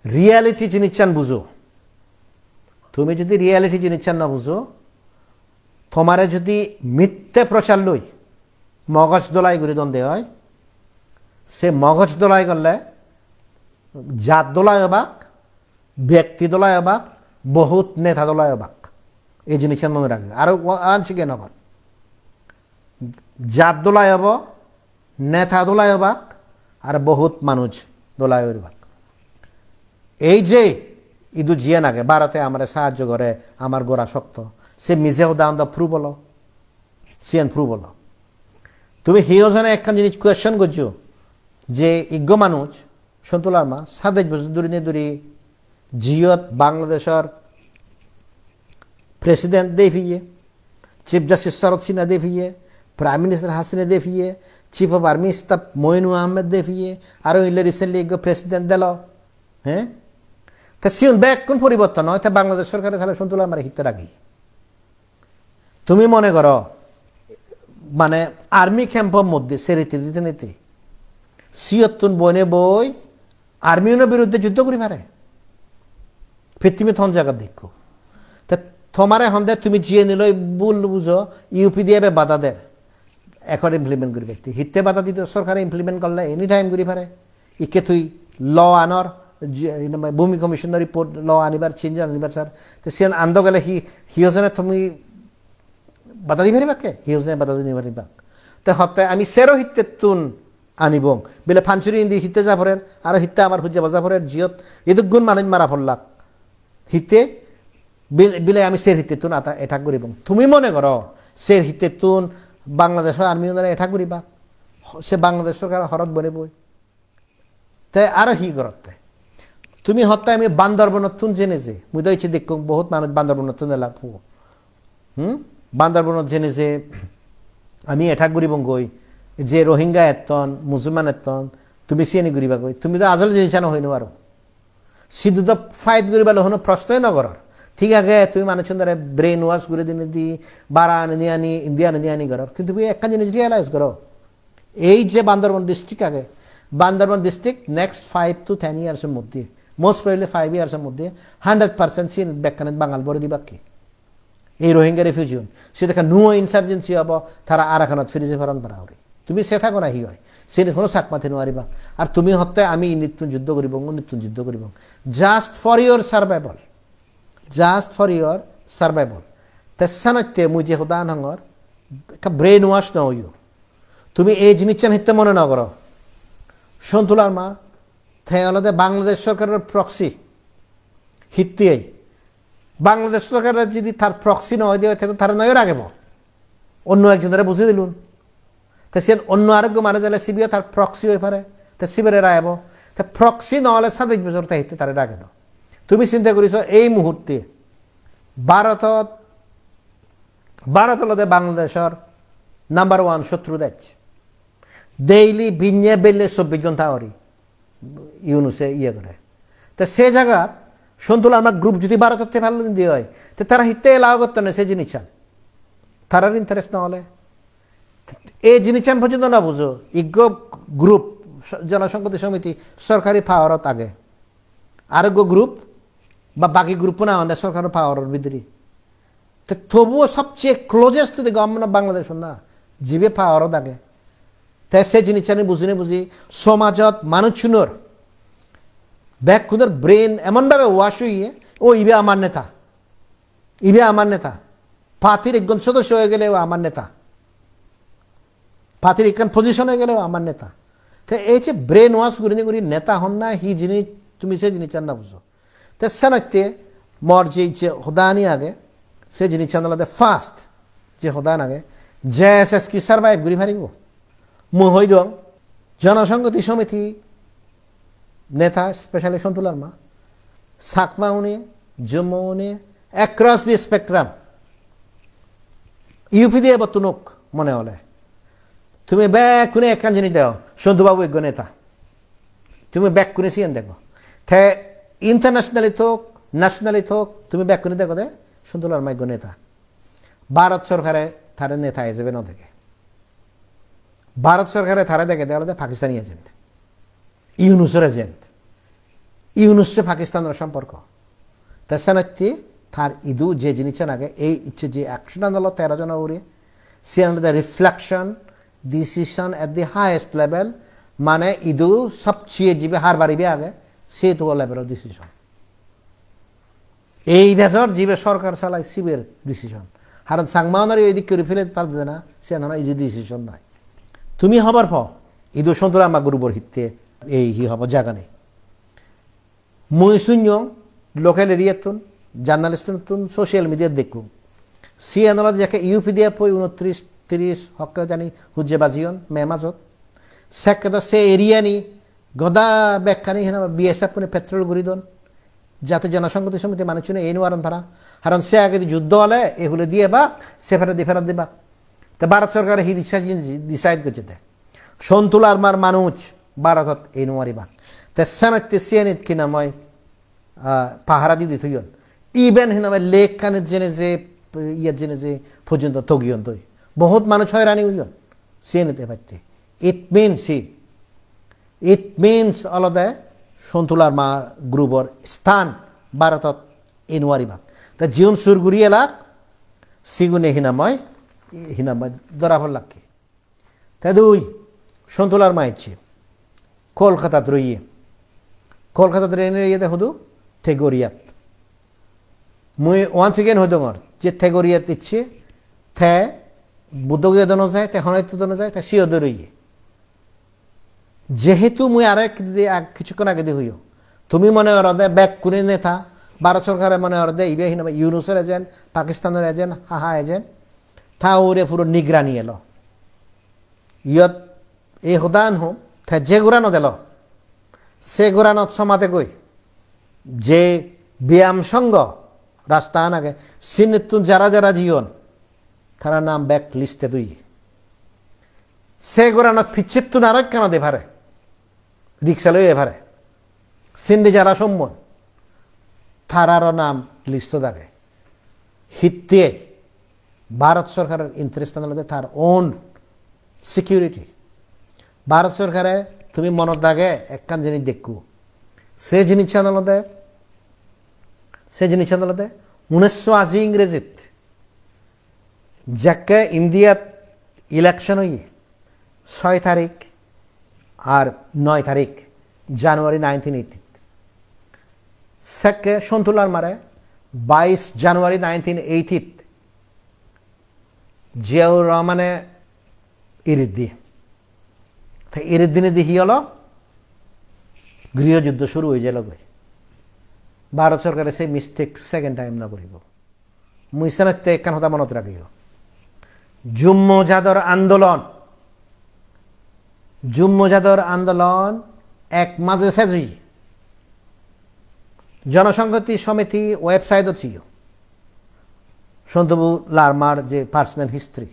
Speaker 1: রিয়ালিটি জিনিস চান বুঝো তুমি যদি রিয়ালিটি জিনিস চান না বুঝো তোমারে যদি মিথ্যে প্রচার লই মগজ দোলাই করে দ্বন্দ্বে হয় সে মগজ দোলাই করলে জাত দোলাই অবাক ব্যক্তি দোলাই অবাক বহুত নেতা দোলাই অবাক এই জিনিস মনে রাখবে আরো আনছিকে নগর জাত দোলাই হব নেতা দোলাই অবাক আর বহুত মানুষ দোলাই অবাক এই যে ইদু জিয়ে নাগে ভারতে আমার সাহায্য করে আমার গোড়া শক্ত সে মিজেও দান দা প্রুভ হলো সিএন প্রুভ হলো তুমি হিওজনে একখান জিনিস কোয়েশ্চন করছো যে ইজ্ঞ মানুষ সন্তুলার মা 27 বছর দূরি জিয়ত বাংলাদেশের প্রেসিডেন্ট দেখিয়ে চিফ জাস্টিস শরৎ সিনহা দেখিয়ে প্রাইম মিনিস্টার হাসিনা দেখিয়ে chief of army staff Moeen Ahmed দেখিয়ে আরও ইলে রিসেন্টলি ইজ্ঞ প্রেসিডেন্ট দিল হ্যাঁ তা সিউন ব্যাক কোন পরিবর্তন হয় তা বাংলাদেশ সরকারের তাহলে সন্তুলা আমার হিতে রাখি তুমি মনে করো মানে আর্মি ক্যাম্পের মধ্যে সেরিতে দিতে নিতে সিয়ত্তন বনে বই আর্মিউনের বিরুদ্ধে যুদ্ধ করি পারে পৃথিবী থন জায়গা দেখো তা তোমারে হন্দে তুমি জিয়ে নিল ভুল বুঝো ইউপি দিয়ে বাধা দেয় এখন ইমপ্লিমেন্ট করি ব্যক্তি হিতে বাধা দিতে সরকারে ইমপ্লিমেন্ট করলে এনি টাইম করি পারে ইকে তুই ল আনর ভূমি কমিশনের রিপোর্ট ল আনিবার চেঞ্জ আনিবার স্যার তো সে আনদ গেলে হিওজনে তুমি বাধা দিবারি বাকে হিওজনে বাধা দিবার বাক তো হতে আমি সেরো হিতে তুন আনিব বেলে ফানচুরি ইন্দি হিতে যা ভরের আর হিতে আমার হুজে বাজা ভরের জিয়ত এদুক গুণ মানুষ মারা ফল্লাক হিতে বিলে আমি সের হিতে তুন এটা করিব তুমি মনে করো সের হিতে তুন বাংলাদেশের আর্মি এটা করিবা সে বাংলাদেশ সরকার হরত বনে বই তাই আরো হি করতে তুমি হত্যা আমি বান্দরবনত জেনে যে মুই তো ইচ্ছে দেখ বহুত মানুষ বান্দরবনত লাভ বান্দরবনত জেনে যে আমি এটা ঘুরিব গই যে রোহিঙ্গা এতন মুসলমান এতন তুমি সিয়ানি ঘুরিবা গই তুমি তো আজল জিনিস না হইনো আরো সিধু তো ফাইট করিবা হনো প্রশ্নই নগরর ঠিক আছে তুমি মানুষের দ্বারা ব্রেন ওয়াশ করে দিনে দি বারা আনি ইন্ডিয়া আনি করর কিন্তু তুমি একটা জিনিস রিয়েলাইজ করো এই যে বান্দরবন ডিস্ট্রিক্ট আগে বান্দরবন ডিস্ট্রিক্ট নেক্সট 5 to 10 ইয়ার্সের মধ্যে মোস্ট প্রবলি 5 ইয়ার্সের মধ্যে 100% সিন ব্যাখ্যানে বাঙাল বড় দিবা কি এই রোহিঙ্গা রেফিউজিউন সে দেখা নুয়ো ইনসার্জেন্সি হব তারা আরাকানত ফিরিজে ফেরন তারা হরে তুমি সে থাকো না হি হয় সে কোনো চাকমাতে নোয়ারিবা আর তুমি হতে আমি নিত্যুন যুদ্ধ করিব নিত্যুন যুদ্ধ করিব just for your survival just for your survival তেসানতে মুই যে হুদান হঙর একটা ব্রেন ওয়াশ ন হইও তুমি এই জিনিস হিতে মনে না করো সন্তুলার মা আলাদা বাংলাদেশ সরকারের প্রক্সি হিত্তি বাংলাদেশ সরকারের যদি তার প্রক্সি নয় দিয়ে থাকে তারা নয় রাখব অন্য একজনের বুঝে দিলুন তা সে অন্য আরোগ্য মানে যালে সিবিও তার প্রক্সি হয়ে পারে তা শিবিরে রাখব তা প্রক্সি নহলে 27 বছর তা হিতে তারা রাখে দাও তুমি চিন্তা করিস এই মুহূর্তে ভারতত ভারতলতে বাংলাদেশের নাম্বার 1 শত্রু দেশ ডেইলি বিঞ্জে বেলে 24 ঘন্টা করি ইউনুসে করে তো সে জায়গা সন্তুল আমার গ্রুপ যদি ভারততে ভালো দিয়ে হয় তো তারা হিতে এলাও করতে না সে জিনিস চান তারার ইন্টারেস্ট না হলে এই জিনিস চান পর্যন্ত না বুঝো ইগ্য গ্রুপ জনসংহতি সমিতি সরকারি পাওয়ারত আগে আরোগ্য গ্রুপ বা বাকি গ্রুপ না হলে সরকারের পাওয়ারের ভিতরে তো তবুও সবচেয়ে ক্লোজেস্ট দিকে আমরা বাংলাদেশ না জিবে পাওয়ারত আগে তাই সে জিনিস চানি বুঝি সমাজত মানুষজনের ব্যাকুদের ব্রেন এমনভাবে ওয়াশ হইয়ে ও ইবে আমার নেতা পার্টির একজন সদস্য হয়ে গেলে ও আমার নেতা পার্টির একজন পজিশন হয়ে গেলে ও আমার নেতা তো এই যে ব্রেন ওয়াশ করি নেতা হন না হি জিনিস তুমি সে জিনিস চান না বুঝো তো সেনাতে মর যে হদানি আগে সে জিনিস চান ফার্স্ট যে হদান আগে যে এস কি সার্ভাইভ করি পারিব মই হই দং জনসংহতি সমিতি নেতা স্পেশালি সন্তুলার মা সাকমা উনি জম্মু উনি অ্যাক্রস দি স্পেকট্রাম ইউপি দিয়ে বতুনুক মনে হলে তুমি ব্যাক কোনে একখান জিনিস দাও সন্তুবাবু এক নেতা তুমি ব্যাক কোনে সিয়েন দেখো থে ইন্টারন্যাশনালি থোক ন্যাশনালি থোক তুমি ব্যাক কোনে দেখো দে সন্তুলার মা এক নেতা ভারত সরকারে তার নেতা হিসেবে ন দেখে ভারত সরকারে তারা দেখে দেওয়া পাকিস্তানি এজেন্ট ইউনুসের এজেন্ট ইউনুসে পাকিস্তানের সম্পর্ক তাছাড়া তার ইদু যে জিনিসের আগে এই ইচ্ছে যে অ্যাকশন আনলো 13 জন উড়ে সে আনন্দ reflection decision at the highest level মানে ইদু সবচেয়ে জীবে হার বাড়িবে আগে সে তো লেভেলের ডিসিশন এই দেশের জীবে সরকার চালায় শিবের ডিসিশন কারণ সাংমানের এই দিক করে ফেলে পারবে না সে ইজি ডিসিশন নাই তুমি হবার প ইদু সন্তুলা মা গুরুবর হিতে এই হি হব জায়গা নেই মই শূন্য লোকাল এরিয়াতুন জার্নালিস্টুন সোশ্যাল মিডিয়াত দেখু সি আন্দোলন যাকে ইউপি দিয়ে পই 29-30 হক জানি হুজে বাজিয়ন মেমাজত সেকেদ সে এরিয়া নি গদা ব্যাখ্যানি হেন বিএসএফ কোনে পেট্রোল গুড়িদন যাতে জনসংহতি সমিতি মানুষ এই নোয়ারন ভাড়া কারণ সে আগে যুদ্ধ হলে এগুলো দিয়ে বা সে ফেরত দিবা তো ভারত সরকার হি ডিসাইড করছে সন্তুলার মার মানুষ ভারতত এই নোয়ারি বা তে সানাতে সিয়ানিত কিনা মই পাহারা দি থইয়ন ইভেন হিনামে লেক কানে জেনে যে জেনে যে পর্যন্ত তগিয়ন তৈ বহুত মানুষ হয়রানি হইয়ন সিয়ানিতে পাইতে ইট মিনস অলদে সন্তুলার মা গ্রুপর স্থান ভারতত এই নোয়ারি বাক তা জীবন সুরগুড়ি এলাক সিগুনে হিনাময় ধরা ফল লাগকে তা দুই সন্তুলার মা ইচ্ছে কলকাতাত রইয়ে কলকাতাত রইয়ে দেখো থেগরিয়াত মুই ওয়ান্স এগেন হইদঙর যে থেগরিয়াত ইচ্ছে থে বুদ্ধগিয়া দনো যায় তে হনাইত দনো যায় তা সিওদ রইয়ে যেহেতু মুই আরেক কিছুক্ষণ আগে দিয়ে হইও তুমি মনে কর দে ব্যাক কোনে নেতা ভারত সরকারের মনে কর দে ইবে হিনা ইউনুসের এজেন্ট পাকিস্তানের এজেন্ট হাহা এজেন্ট থা ওরে পুরো নিগরানি এলো ইয়ত এই হুদান হোম থা যে গুরানো দিল সে গুরানত সমাতে গই যে ব্যায়াম সঙ্গ রাস্তা আনাগে সিনেতুন যারা জীবন তারা নাম ব্যাক লিস্টে দুই সে গুরানত ফিচ্ছিতুন আরেক কেন দে ভারে রিক্সা লই এভারে সিন্ডি যারা সম্মন তারারও নাম লিস্ট থাকে হিতে ভারত সরকারের ইন্টারেস্ট আনলে তার ওন সিকিউরিটি ভারত সরকারে তুমি মনত দাগে একখান জিনিস দেখু সে জিনিস আনলতে 1980 ইংরেজিত যাকে ইন্ডিয়াত ইলেকশন হইয়ে 6 তারিখ আর 9 তারিখ জানুয়ারি 1980 সেকে সন্তুলার মারে 22 জানুয়ারি 1980 জিয়াউর রহমানে ইরিদ্দি ইরিদ্দিনে দেখি হলো গৃহযুদ্ধ শুরু হয়ে গেল ভারত সরকারের সেই মিস্টেক সেকেন্ড টাইম না করিব মুইসানাতে একখান হতা মনত রাখিও জুম্মজাদর আন্দোলন এক মাঝে শেষই জনসংহতি সমিতি ওয়েবসাইটও ছিল সন্তবু লারমার যে personal history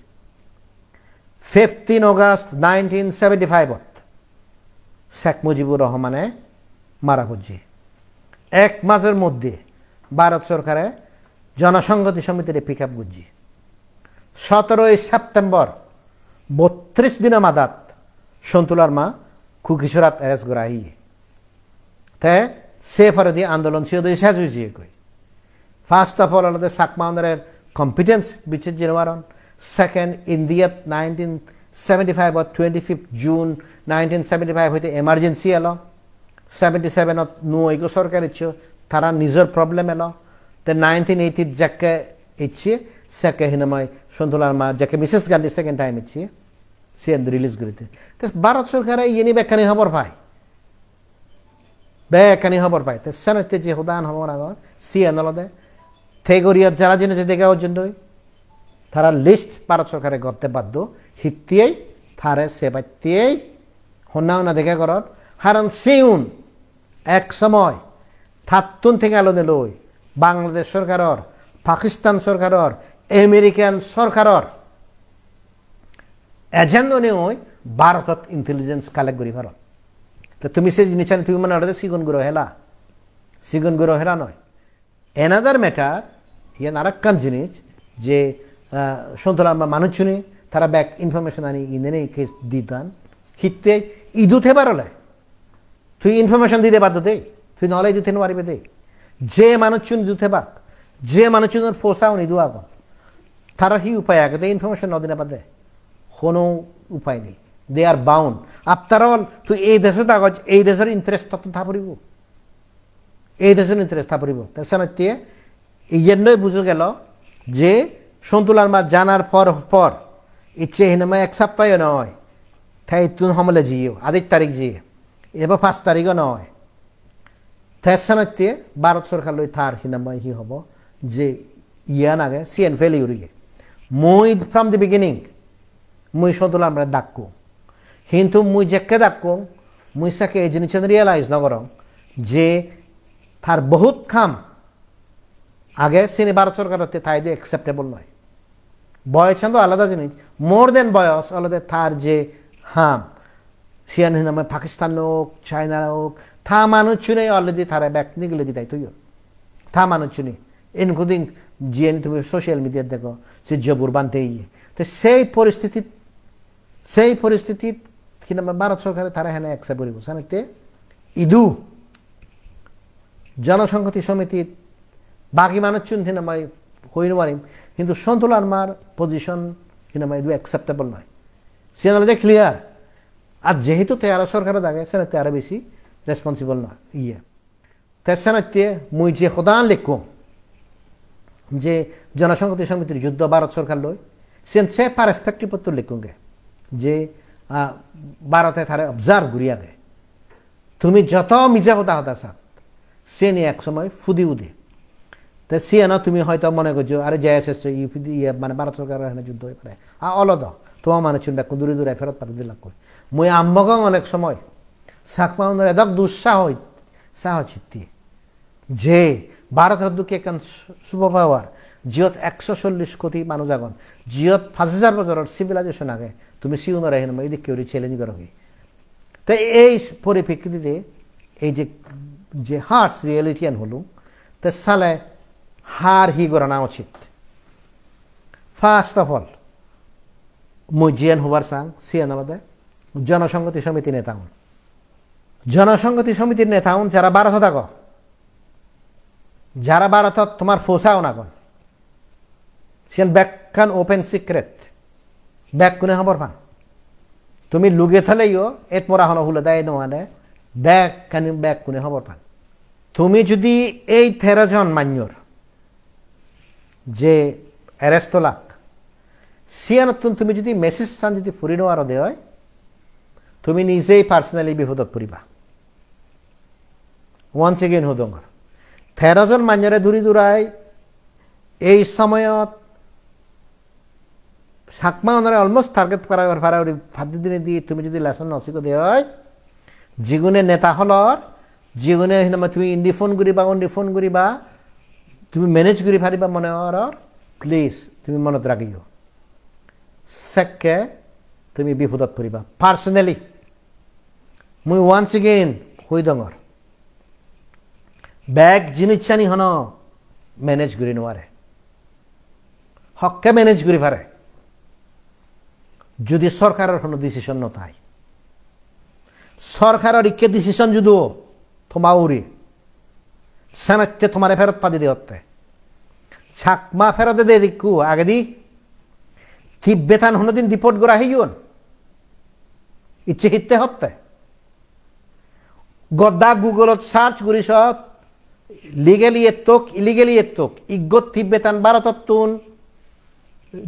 Speaker 1: 15 August 1975 Sheikh Mujibur রহমানে মারা পড়ছে। 1 মাসের মধ্যে ভারত সরকারে জনসংহতি সমিতির পিক আপ করছে। 17 সেপ্টেম্বর 32 দিন মাদাত সন্তুলার মা খুকিশোরাত এরেস গড়াই তে সে ফরদি আন্দোলন সিও দিয়ে শেষ হয়েছে কই। ফার্স্ট অফ অল আমাদের সাকমাউন্ডারের কম্পিটেন্স বিচের জেনওয়ারন। সেকেন্ড ইন্ডিয়াত 1975 25 জুন 1975 হইতে এমার্জেন্সি এলো। 77 নুইগো সরকার ইচ্ছ তারা নিজের প্রবলেম এলো। তে 1980 যাকে ইচ্ছে সেকে হিনময় সন্তুলার মা যাকে মিসেস গান্ধী সেকেন্ড টাইম ইচ্ছে সে রিলিজ করিতে। তো ভারত সরকারে ইয়ে ব্যাখ্যানি খবর পায়, ব্যাখ্যানি খবর পায়। তো সেনাতে যে হুদান খবর আগর সি আনলদে থেগরিয়াত যারা জেনেছে দেখা পর্যন্ত তারা লিস্ট ভারত সরকারে করতে বাধ্য হিতিয়াই থারে সেবাইতিয়াই হন্যাও না দেখা করত হারণ সিউন এক সময় থাত্তুন থেকে আলোদে লই বাংলাদেশ সরকারের, পাকিস্তান সরকারের, আমেরিকান সরকারের এজেন্ট নিয়ে ভারতত ইন্টেলিজেন্স কালেক্ট করি ভারত। তো তুমি সে জিনিস তুমি মনে হয় সিগুন গুরো হেলা নয়। এনাদার ম্যাটার ইয়ান আরেকখান জিনিস যে সন্তলার মানুষ শুনি তারা ব্যাক ইনফরমেশন আনি ইন্দিনে কেস দিতান হিতে ইদুতে পারলে তুই ইনফরমেশন দিতে বাধ্য দে, তুই নহলে ইদুতে পারিবে দে। যে মানুষ চুন দুতে বাক, যে মানুষ চুনের ফোসাও নিদু আগন তারা হি উপায় আগে দে ইনফরমেশন নদিনে বাদে কোনো উপায় নেই। দে আর বাউন্ড আফটার অল তুই এই দেশের কাগজ এই দেশের ইন্টারেস্ট তত থাপরিব, এই দেশের ইন্টারেস্ট থাপরিব। তাছাড়া এই জন্যই বুঝে গেল যে সন্তুলার মা জানার পর ইচ্ছে হিনেমায় 1 সপ্তাহ নয় তাই তুন সমলে জিও আদিক তারিখ জিয়ে এবার 5 তারিখও নয়। তাছাড়া ভারত সরকার লই থার হিনামায় হি হব যে ইয়ান আগে সিএন ফেলি উড়িয়ে মুই ফ্রম দি বিগিনিং মুই সন্তুলার মা ডাকু কিন্তু মুই যেকে ডাকু মুই সাকে এই জিনিস রিয়েলাইজ নগর যে তার বহুত খাম আগে সিনে ভারত সরকার তাই দিয়ে অ্যাকসেপ্টেবল নয়। বয়স তো আলাদা জিনিস, মোর দেন বয়স আলাদা তার যে হাম সিয়ান হিনামে পাকিস্তান হোক চায়না হোক থা মানুষ চুনে অলরেডি তারা ব্যাক নিগলে দিতাই তুইও থা মানুষ চুনি ইনক্লুডিং জিএন তুমি সোশ্যাল মিডিয়াত দেখো সে জবুর বানতে ইয়ে। তো সেই পরিস্থিতি কিন্তু ভারত সরকারে তারা হেনে অ্যাকসেপ্ট করিব সানিতে ইদু জনসংহতি সমিতির বাকি মানুষ চুন হিনামাই হইন পারিম কিন্তু সন্তুলার মার পজিশন হিনামাই ইদু অ্যাকসেপ্টেবল নয়। সে ক্লিয়ার আর যেহেতু তেয়ারা সরকারের দাগে সেনাতে আরো বেশি রেসপন্সিবল না ইয়ে। তে সেনাতে মুই যে সদান লিখুম যে জনসংহতি সমিতির যুদ্ধ ভারত সরকার লই সে পারস্পেক্টিভ পত্র লিখুঙ্গে যে ভারতে তারে অবজার্ভ ঘুরিয়া দেয় তুমি যত মিজা কথা হতা সাত সে নিয়ে এক সময় ফুদি উদে। তো সে না তুমি হয়তো মনে করছো আরে জেএসএস ইয়ে মানে ভারত সরকারের এখানে যুদ্ধ হয়ে পারে অলদ তোমার মানুষ চুনবে দূরে দূরে ফেরত পাঠাতে দিলাম কই মুই আম্বগং অনেক সময় সাকমাউনের এদক দুঃসাহ চিত্তি যে ভারত হদ্দুকে এখন সুপার পাওয়ার জিয়ত 140 কোটি মানুষ আগন জিয়ত 5000 বছরের সিভিলাইজেশন আগে তুমি সিউনের এখানে এদিক কেউ চ্যালেঞ্জ করো কি। তো এই পরিপ্রেক্ষিতে এই যে হার্স রিয়েলিটিয়ান হলো তো সালে হার হি করা উচিত। ফার্স্ট অফ অল মই জিয়ান হবার সাং সিয়ান আলাদা জনসংহতি সমিতি নেতা হন, জনসংহতি সমিতির নেতা হন যারা ভারত থাকো, যারা ভারত তোমার ফোসাও না কন সিয়ান ব্যাখ্যান ওপেন সিক্রেট ব্যাক কোনে খবর পান তুমি লুগে থালেইও এত মোরা হন হুলে দেয় নোয়ানে ব্যাক কোনে খবর পান। তুমি যদি এই 13 জন মান্যর যে অ্যারেস্টলাক সিয়ানতুন তুমি যদি মেসেজ চান যদি ফুরি নেওয়ারও দেয় তুমি নিজেই পার্সোনালি বিপদত পড়িবা। ওয়ান্স এগেইন হুদঙ্গর 13 জন মান্যরে দূরাই এই সময়ত সাকমা ওনারা অলমোস্ট টার্গেট করা ফারাউরি ফাদি দিনে দিয়ে তুমি যদি লেসন নসিক দেয় যিগুনে নেতা হলর যিগুনে তুমি ইন্ডি ফোন করিবা অন্ডি ফোন করিবা তুমি ম্যানেজ করি পারিবা মনে হওয়ার প্লিজ তুমি মনত রাখিও সেকে তুমি বিপদত পৰিবা পার্সোনালি মুই ওয়ান্স এগেইন হই ডঙর ব্যাগ জিনিস চানি হন মেনেজ করি নোৱাৰে হককে মেনেজ করি পারে যদি সরকারের কোনো ডিসিশন নথায় সরকারের ইকে ডিসিশন যদি তোমা উড়ি সেনাতে তোমার ফেরত পাদি দিতে ছাকমা ফেরতে দে দিকু আগে দি তিব্বেতান হনদিন ডিপোর্ট করা হইন ইচ্ছে হিতে হতে গদ্দা গুগলত সার্চ করিস লিগেলি এতক ইলিগেলি এতক ইগত তিব্বেতান ভারততুন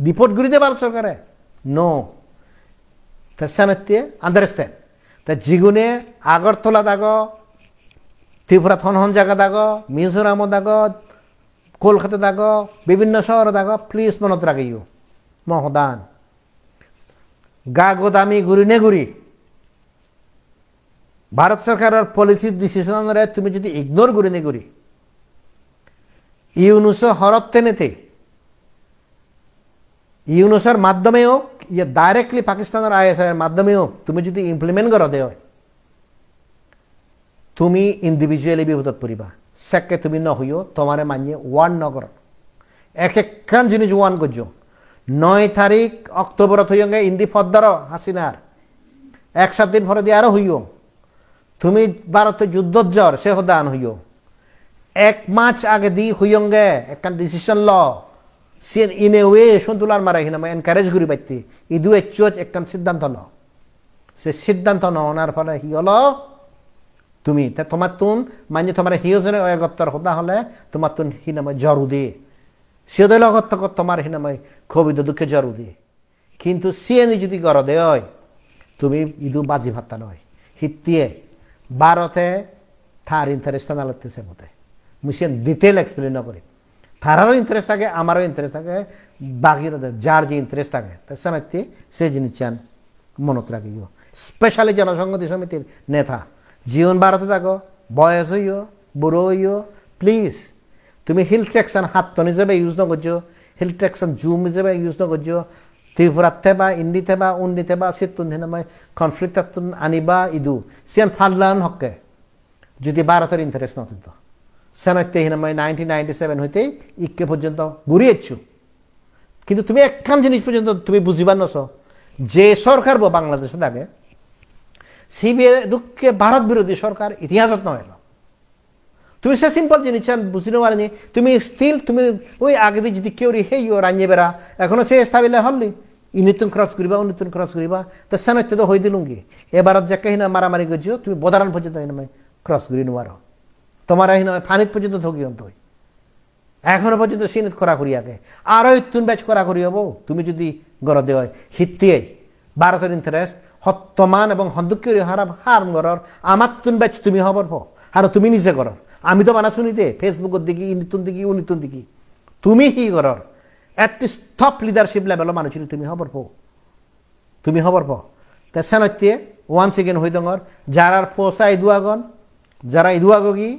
Speaker 1: ডিপোর্ট করে দে ভারত সরকারে নো তা সেনাতে আন্ডারস্ট্যান্ড তা জিগুনে আগরতলা দাগ ত্রিপুরা থনহন জায়গা দাগ মিজোরাম দাগ কলকাতা দাগ বিভিন্ন শহর দাগ প্লিজ মনত রাখিও মহদান গা গোদামি ঘুরি নে ঘুরি ভারত সরকারের পলিসি ডিসিশনরে তুমি যদি ইগনোর করি নে ঘুরি ইউনুস হরতে নেতে ইউনুসের মাধ্যমে হোক ইয়ে ডাইরেক্টলি পাকিস্তানের আইএসআইয়ের মাধ্যমে হোক তুমি যদি ইমপ্লিমেন্ট করো দেও তুমি ইন্ডিভিজুয়ালি বিপদত পড়িবা সেকে তুমি ন হইও তোমারে মানিয়ে ওয়ান ন কর এক একখান জিনিস ওয়ান করছো 9 তারিখ অক্টোবরত হইয়ঙ্গে ইন্দি ফদ্দার হাসিনার 1-7 দিন পরে দিয়ে আরো হইও তুমি ভারতে যুদ্ধ জ্বর সে হদান হইও 1 মাস আগে দি হইয়ঙ্গে একখান ডিসিশন ল সিন ইন এ ওয়ে সন্তুলার মারা হিনা এনকারেজ করি পাইতি ইদু এচুচ একখান সিদ্ধান্ত ল সে সিদ্ধান্ত নওয়ার ফলে হি হলো তুমি তা তোমার তুন মানে তোমার হিওজনে অগত্তর হদা হলে তোমার তুন হিনাময় জরু দিয়ে সিওদে লগত্ত তোমার হিনাময় খবিদ দুঃখে জরু দিয়ে কিন্তু সিএনি যদি গর দেয় তুমি ইদু বাজি ভাত্তা নয় হিত্তিয়ে ভারতে থার ইন্টারেস্ট নালতেছে মতে মুসিয়ান ডিটেল এক্সপ্লেন করি তারারও ইন্টারেস্ট থাকে আমারও ইন্টারেস্ট থাকে বাকির যার যে ইন্টারেস্ট থাকে তা সানাইতে সে জিনিস চান মনত রাখিও স্পেশালি জনসংহতি সমিতির নেতা জীবন ভারতে থাকো বয়স হইও বুড়ো হইও প্লিজ তুমি হিল ট্রেকশন হাতন হিসেবে ইউজ ন করছো হিল ট্রেকশন জুম হিসেবে ইউজ ন করছো ত্রিপুরাতে বা ইন্ডিতে বা উন্ডিতে বা সিতুন হিনাময় কনফ্লিক্ট আনিবা ইদু সিয়ান ফাল্লান হকে যদি ভারতের ইন্টারেস্ট নথিত সেনাতে হিনাময় 1997 হইতে ইকে পর্যন্ত ঘুরিয়েছু কিন্তু তুমি একখান জিনিস পর্যন্ত তুমি বুঝিবার নছ যে সরকার বাংলাদেশে থাকে সিবিআই দুঃখে ভারত বিরোধী সরকার ইতিহাসত নয় তুমি সে সিম্পল জিনিস বুঝি নেওয়ারি তুমি স্টিল তুমি ওই আগে দিয়ে যদি কেউ হেই ও রাঞ্জে বেড়া এখনো সে স্থাবিলে হলি ইনিতুন ক্রস করিবা উনিতুন ক্রস করিবা তো সেনাতে তো হই দিলুঙ্গি এবারত যে কাহিনা মারামারি করছো তুমি বদারান পর্যন্ত হিনাময় ক্রস করি নেওয়ার তোমার হিনাময় ফানিত পর্যন্ত থকি অন্ত এখনো পর্যন্ত সিনিত করা করি আগে আরো ইতুন ব্যাচ করা করি হবো তুমি যদি গড় দেওয়া হিত্তিয়ে ভারতের ইন্টারেস্ট হত্তমান এবং হন্দুক্যরি হারাম হারম গড়র আমার তুন ব্যাচ তুমি হবর আর তুমি নিজে করর আমি তো মানা শুনিতে ফেসবুকের দিকে ইনিতুন দিকে উনিতুন দিকে তুমি হি করর এটলিস্ট টপ লিডারশিপ লেভেলের মানুষ তুমি হবর তুমি হবর তা সেনতে ওয়ান্স এগেন হই ডর যারা পোষা ইদুয়াগন যারা ইদুয়াগি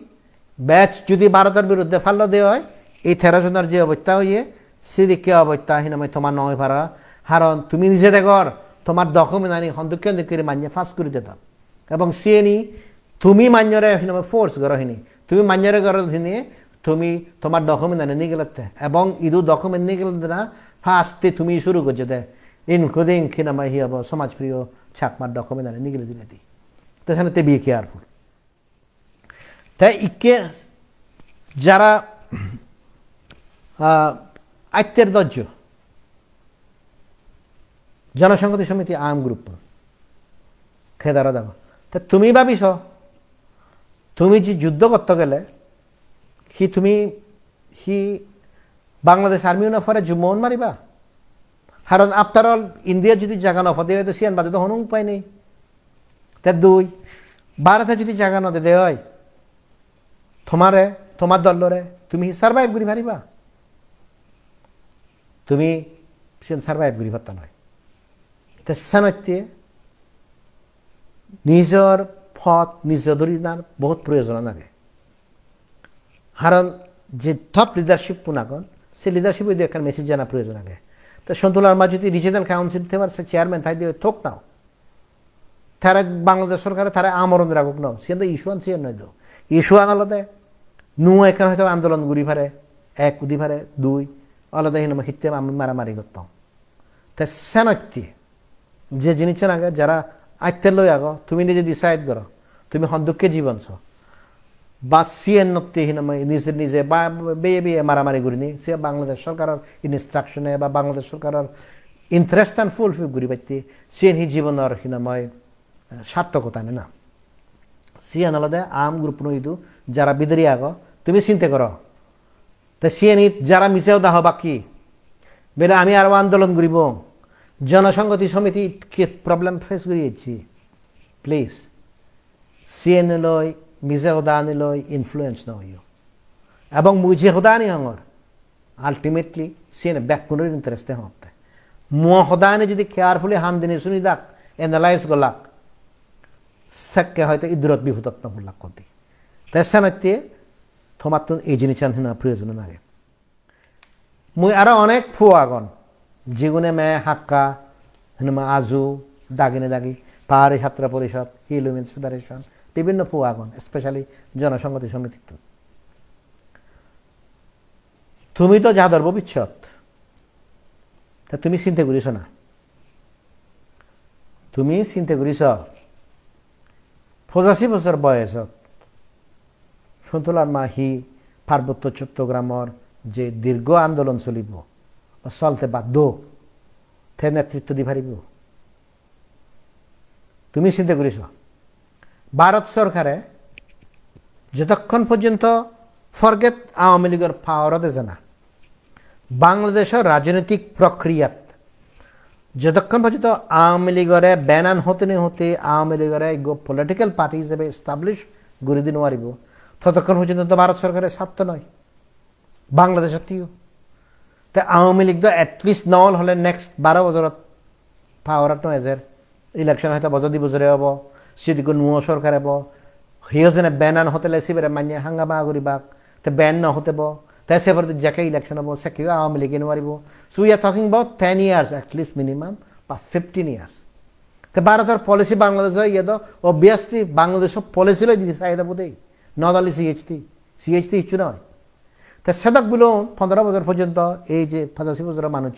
Speaker 1: ব্যাচ যদি ভারতের বিরুদ্ধে ফাল্ল দেওয়া হয় এই 13 জনের যে অবস্থা হইয়ে সেদিকে অবস্থা হিনাময় তোমার নয় ভাড়া হারণ তুমি নিজে দেখর তোমার ডকুমেন্ট আনি হন্দুক্য করে মান্য ফাঁস করে দিতাম এবং সিএনি তুমি মান্যরে হিনাময় ফোর্স গড় হিনি তুমি মান্যরে গড় হিনি তুমি তোমার ডকুমেন্ট আনি নিয়ে গেলতে এবং ইদু ডকুমেন্ট নিয়ে গেল না ফার্স্টে তুমি শুরু করছো দে ইনক্লুডিং হিনাময় হি হব সমাজপ্রিয় ছাকমার ডকুমেন্ট আনি নিয়ে গেলে দিলে দি তো সেখানে তে বি কেয়ারফুল তাই ইকে যারা আত্মের দর্জ জনসংহতি সমিতি আম গ্রুপ খেদারা দাও তা তুমি ভাবিস তুমি যে যুদ্ধ করতে গেলে হি বাংলাদেশ আর্মি নফরে জুমন মারিবা কারণ আফটার অল ইন্ডিয়া যদি জায়গা নফা দেওয়া হয় সিয়ান বাদে তো হনুম উপায় নেই তা 2 ভারতে যদি জায়গা নদে দেওয়া হয় তোমার দলরে তুমি সার্ভাইভ করি পারিবা তুমি সার্ভাইভ করি পারতা নয় তা সানতে নিজের পথ নিজে ধরি নার বহুত প্রয়োজন লাগে কারণ যে টপ লিডারশিপ পুনাগন সে লিডারশিপ ওই একটা মেসেজ জানা প্রয়োজন আগে তো সন্তুলার মা যদি রিজিনাল কাউন্সিল থেকে সে চেয়ারম্যান থাই দিয়ে থোক নাও তারা বাংলাদেশ সরকারে তারা আমরণ রাখুক নাও সে তো ইস্যু আনছে নয় তো ইস্যু আনলতে নু এখানে হয়তো আন্দোলন ঘুরি ফারে এক উদি ফারে দুই আলাদা হিন হিতে আমি মারামারি করতাম তা সেনাক্তি যে জিনিসের আগে যারা আইতে লই আগ তুমি নিজে ডিসাইড করো তুমি হন্দুককে জীবনছ বা সিএন নত্তি হিন নিজে নিজে বা বেয়ে বেয়ে মারামারি করিনি সে বাংলাদেশ সরকারের ইনস্ট্রাকশনে বা বাংলাদেশ সরকারের ইন্টারেস্ট অ্যান্ড ফুলফিল করি পাইতে সিএন হি জীবনের হিনময় সার্থকতা না সিএন আলাদা আম গ্রুপ নইদু যারা বিদেরি আগ তুমি চিন্তা করো তা সিএন যারা মিশেও দাহ বাকি বেলে আমি আরও আন্দোলন করিব জনসংগতি সমিতি প্রবলেম ফেস করিয়েছি প্লিজ সিএন লই মিজে হদানি লই ইনফ্লুয়েন্স নইও এবং মুজে হদানি হঙর আলটিমেটলি সিএন ব্যাকুনের ইন্টারেস্টে হতে মুহ হদানি যদি কেয়ারফুলি হামদিনি শুনি দাক এনালাইজ গলাক সাক্কে হয়তো ইদরত বিভূতত্ন বললাক করতে তাই সানাইতে তোমার তো এই জিনিস আনহিনা প্রয়োজন লাগে মুই আরো অনেক ফুয়াগন যেগুনে মে হাক্কা হিনমা আজু দাগিনে দাগি পাহাড়ি ছাত্র পরিষদ হিল উইমেন্স ফেডারেশন বিভিন্ন ফুয়াগন স্পেশালি জনসংগতি সমিতি তুমি তো যা ধরব বিচ্ছত তা তুমি চিন্তা করিস না তুমি চিন্তা করিস 85 বছর বয়সত সন্তুলার মা হি পার্বত্য চট্টগ্রামর যে দীর্ঘ আন্দোলন চলিব চলতে বাধ্য তে নেতৃত্ব দি পারিব তুমি চিন্তা করিস ভারত সরকারে যতক্ষণ পর্যন্ত ফরগেট আওয়ামী লীগের পাওয়ারতে জানা বাংলাদেশের রাজনৈতিক প্রক্রিয়াত যতক্ষণ পর্যন্ত আওয়ামী লীগরে ব্যানান হতে নে হতে আওয়ামী লীগরে পলিটিক্যাল পার্টি হিসেবে এস্টাবলিশ করে দিন পারিব ততক্ষণ পর্যন্ত তো ভারত সরকারের স্বার্থ নয় বাংলাদেশের তিও তা আওয়ামী লীগ তো এটলিস্ট নল হলে নেক্সট 12 বছৰত পাওয়ারত নয় এজের ইলেকশন হয়তো বছর 2 বছরে হব সেদিকে নুয় সরকার হব হিও যেনে ব্যানান হতে লেসিবেরে মানিয়ে হাঙ্গামা করিবাক তে ব্যান ন হতে তাই সে যাকে ইলেকশন হব সে কেউ আওয়ামী লীগে নোৱাৰিব so we are talking about 10 years at least minimum বা 15 years তো ভারতের পলিসি বাংলাদেশের ইয়ে তো অবভিয়াসলি বাংলাদেশের পলিসি লই দিছে চাহিদা বোধেই নট অনলি সিএইচটি ইচ্ছু নয় তা সেদক বলো 15 বছর পর্যন্ত এই যে 85 বছরের মানুষ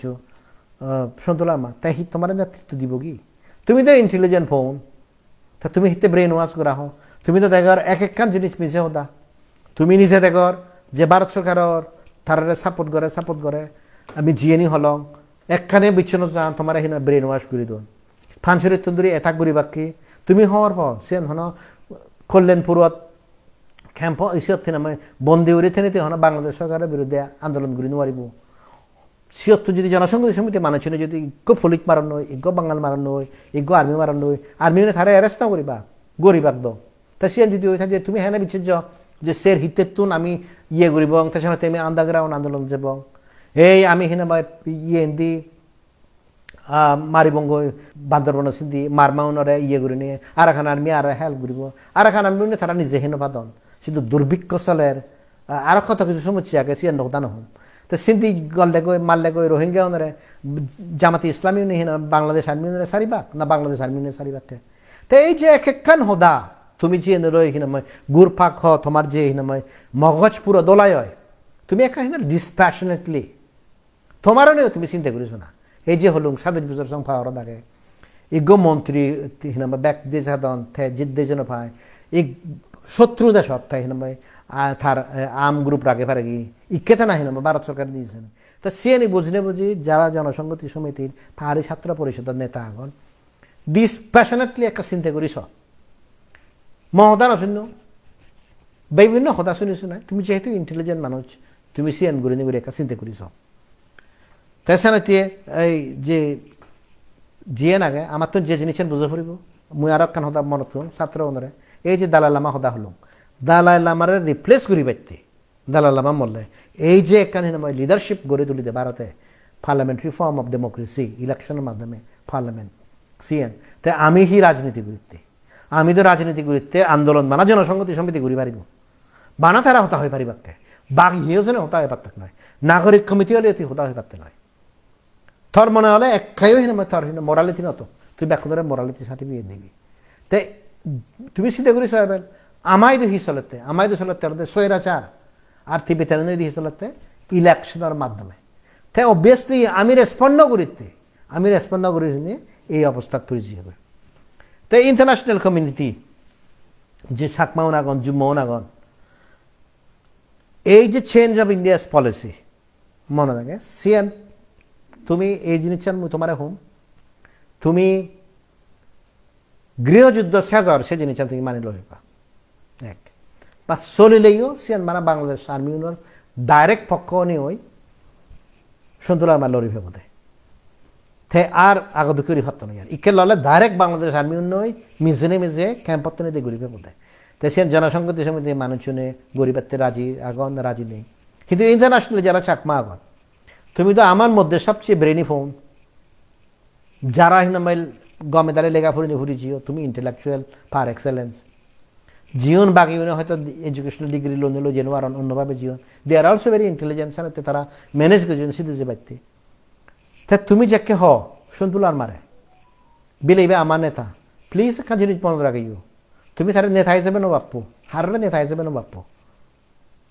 Speaker 1: সন্তুলার মা তাই তোমার নেতৃত্ব দিব কি তুমি তো ইন্টেলিজেন্ট ফোন তা তুমি হিতে ব্রেন ওয়াশ করা হো তুমি তো দেখার এক একখান জিনিস মিশে হতা তুমি নিজে দেখার যে ভারত সরকারের তারা সাপোর্ট করে আমি জিএনি হলং একখানে বিচ্ছিন্ন চান তোমার এখানে ব্রেন ওয়াশ করে দিন ফানসুরের তন্দুরি এটাক করি বাকি তুমি হওয়ার পর সেন হন কল্যাণপুরত ক্যাম্প ইসত আমি বন্দি উড়ি থেনিতে হন বাংলাদেশ সরকারের বিরুদ্ধে আন্দোলন করি নোৱাৰিব সিয়ত্তর যদি জনসংগতি সমিতি মানুষ যদি ইগো ফলিক মারান নয় ইগো বাঙাল মারান নয় ইগো আর্মি মারান নয় আর্মি তারা অ্যারেস্ট না করিবা গরিবাক দ তা সিয়ান যদি ওই থাকে তুমি হ্যাঁ বিচ্ছেদ যে সের হিতের তুন আমি ইয়ে করিব তার সাথে আমি আন্ডারগ্রাউন্ড আন্দোলন যাব এই আমি হেনে ইয়ে হিন্দি মারিবঙ্গ বান্দরবন সিন্ধি মারমাউনরে ইয়ে করে নিয়ে আর এখন আর্মি আর হেল্প করিব আর এখন আর্মি তারা নিজে হেন বাদন শুধু দুর্ভিক্ষ চলের আর কত কিছু সমস্যা আগে সিয়ান নকদা নহম তো সিন্ধি গললে গই মারলে গই রোহিঙ্গা ওনারে জামাতি ইসলামী হেন বাংলাদেশ আর্মি ওনারে সারিবাক না বাংলাদেশ আর্মি ওনারে সারিবাকে তো এই যে এক একখান হদা তুমি যে নয় হিনময় গুরফাক হ তোমার যে হিনময় মগজ পুরো দোলাই হয় তুমি একা হিন ডিসপ্যাশনেটলি তোমারও নেই তুমি চিন্তা করিস না এই যে হলুম 27 বছর সং পাওয়ার আগে ইগো মন্ত্রী হিনময় ব্যাক দিয়ে সাধন থে জিদ্দে যেন পায় এই শত্রু দেশ অর্থায় হিনময় তার আম গ্রুপ রাগে পারে কি ইকেতে না হিনময় ভারত সরকার দিয়েছেন তা সিএনি বুঝলে বুঝি যারা জনসংগতি সমিতির পাহাড়ি ছাত্র পরিষদের নেতা আগন ডিসপ্যাশনেটলি একটা চিন্তা করিস মহদান শূন্য বিভিন্ন হতা শুনিস না তুমি যেহেতু ইন্টেলিজেন্ট মানুষ তুমি সিএন গুড়ি নিগুড়ি একটা চিন্তা করিস তাছাড়া এই যে জিয়ে নাগে আমার তো যে জিনিস বুঝে ফুরিব মুই আর একখান হতা মনত করুন ছাত্র অনুরে এই যে দালাই লামা হতা হলুম দালাই লামার রিপ্লেস করি পাইতে দালাই লামা মরলে এই যে একখান লিডারশিপ গড়ে তুলিতে ভারতে পার্লামেন্টারি ফর্ম অফ ডেমোক্রেসি ইলেকশনের মাধ্যমে পার্লামেন্ট সিএন তাই আমি হি রাজনীতি করিতে আমি তো রাজনীতি করিতে আন্দোলন বানা জনসংগতি সমিতি ঘুরি পারিব বানা তারা হতা হয়ে পারিবাকে বাঘ হিয়েও যেন হতা হয়ে পারতাক নয় নাগরিক কমিটি হলে তুই হোদা হয়ে পারতে নয় থর মনে হলে এক খাইও হিনে থর হিনে মোরালিটি নত তুই ব্যাক ধরে মোরালিটি সার্টিফিকেট দিবি তাই তুমি চিন্তা করি সাহেবেন আমায় দেখি চলতে স্বৈরাচার আর তিবে তেন দেখি চলতে ইলেকশনের মাধ্যমে তাই অবভিয়াসলি আমি রেসপন্ড করি এই অবস্থাত পরিচি হবে তাই ইন্টারন্যাশনাল কমিউনিটি যে সাকমাও নাগন জুম্মাও নাগন এই যে চেঞ্জ অফ ইন্ডিয়াস পলিসি মনে থাকে সিএম তুমি এই জিনিস চান তোমার হোম তুমি গৃহযুদ্ধ শেষর সে জিনিস তুমি মানি লইবা এক বা চলিলেও সিএন মানে বাংলাদেশ আর্মি ইউনিয়ন ডাইরেক্ট পক্ষ নি হই সন্তুলার মা লড়ি ভেবতে তে আর আগত করি হত নয় ইকে ললে ডাইরেক্ট বাংলাদেশ আর্মি ইউনিয়ন মিজে ক্যাম্পত নিতে গড়ি ভেবতে তে সিএন জনসংহতি সমিতি মানুষজনে গরিবাতে রাজি নেই কিন্তু ইন্টারন্যাশনাল যারা চাকমা আগন তুমি তো আমার মধ্যে সবচেয়ে ব্রেনি ফোন যারা হিনামাইল গমেদারে লেখাপড়ি ঘুরিছিও তুমি ইন্টেলেকচুয়াল পার এক্সেলেন্স জীবন বাকি হয়তো এডুকেশনাল ডিগ্রি লোন নিলো যেন আর অন্যভাবে জীবন দে আর অলসো ভেরি ইন্টেলিজেন্স তারা ম্যানেজ করছেন সিদ্ধে যে বাড়তে তা তুমি যাকে সন্তুলার মারে বিলেইবে আমার নেতা প্লিজ একটা জিনিস মনে রাখিও তুমি তার নেতা হিসেবে নো বাপ্পু হারের নেতা হিসেবে নো বাপ্পু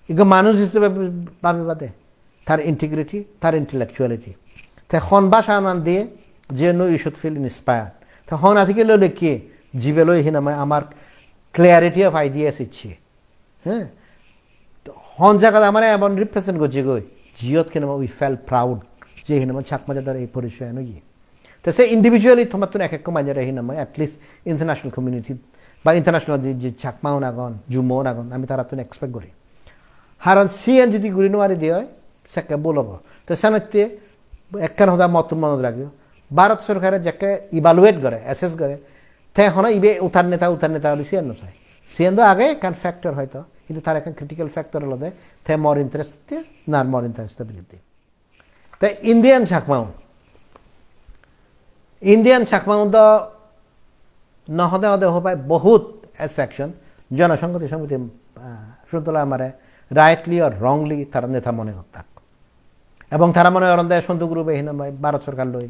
Speaker 1: এগুলো মানুষ হিসেবে পাবে বাদে তার ইন্টিগ্রিটি তার ইন্টেলেকচুয়ালিটি তাই হনবাস আনান দিয়ে যে no you should feel inspired তা হন আদিকে লইলে কি জীবে লই হিনামায় আমার ক্লিয়ারিটি অফ আইডিয়াস ইচ্ছে হ্যাঁ হন জায়গা আমার এমন রিপ্রেজেন্ট করছে গই জিওত কিনা উই ফেল প্রাউড যে হিনামা ছাকমা যাদের এই পরিচয় নয় তো সে ইন্ডিভিজুয়ালি তোমার তো এক মাঝে হিনামা অ্যাটলিস্ট ইন্টারন্যাশনাল কমিউনিটি বা ইন্টারন্যাশনাল যে চাকমাও নাগন জুম্মাও নাগন আমি তারা তো এক্সপেক্ট করি হারণ সিএন যদি ঘুরি নোয়ারি দিয়ে হয় সেকে বলব তো সেনাতে একখান হদা মত মনে রাখিও ভারত সরকারের যাকে ইভালুয়েট করে অ্যাসেস করে তে হন ইবে উঠার নেতা হলে সিএন নয় সিএন তো আগে একখান ফ্যাক্টর হয়তো কিন্তু তার এখন ক্রিটিক্যাল ফ্যাক্টর হলো তে মর ইন্টারেস্ট না মর ইন্টারেস্টেবিলিটি তাই ইন্ডিয়ান শাকমাউন তো নহদে হদে হবাই বহুত সেকশন জনসংহতি সমিতি শুনতলা আমারে রাইটলি আর রংলি তারা নেতা মনে হতাক এবং তারা মনে করেন দেয় সন্তু গ্রুপে ভারত সরকার লই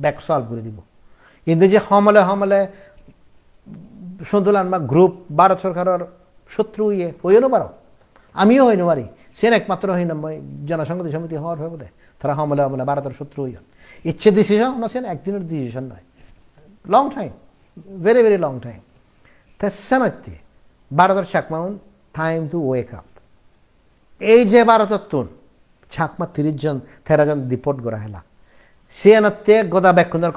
Speaker 1: ব্যাক সলভ করে দিব কিন্তু যে সমলে সন্তুলান বা গ্রুপ ভারত সরকারের শত্রু হইও পারো আমিও হইনো পারি সে একমাত্র হই না জনসংহতি সমিতি হওয়ার ভেবে তারা সমলে ভারতের শত্রু হইয়া ইচ্ছে ডিসিশন আছেন একদিনের ডিসিশন নয় long time very very long time তাই সেনাতে ভারতের চাকমাউন টাইম টু ওয়েক আপ এই যে ভারতের তুন ছাকমা 30 জন 13 জন ডিপোর্ট করা হেলা সিএনতে গদা ব্যাকুনের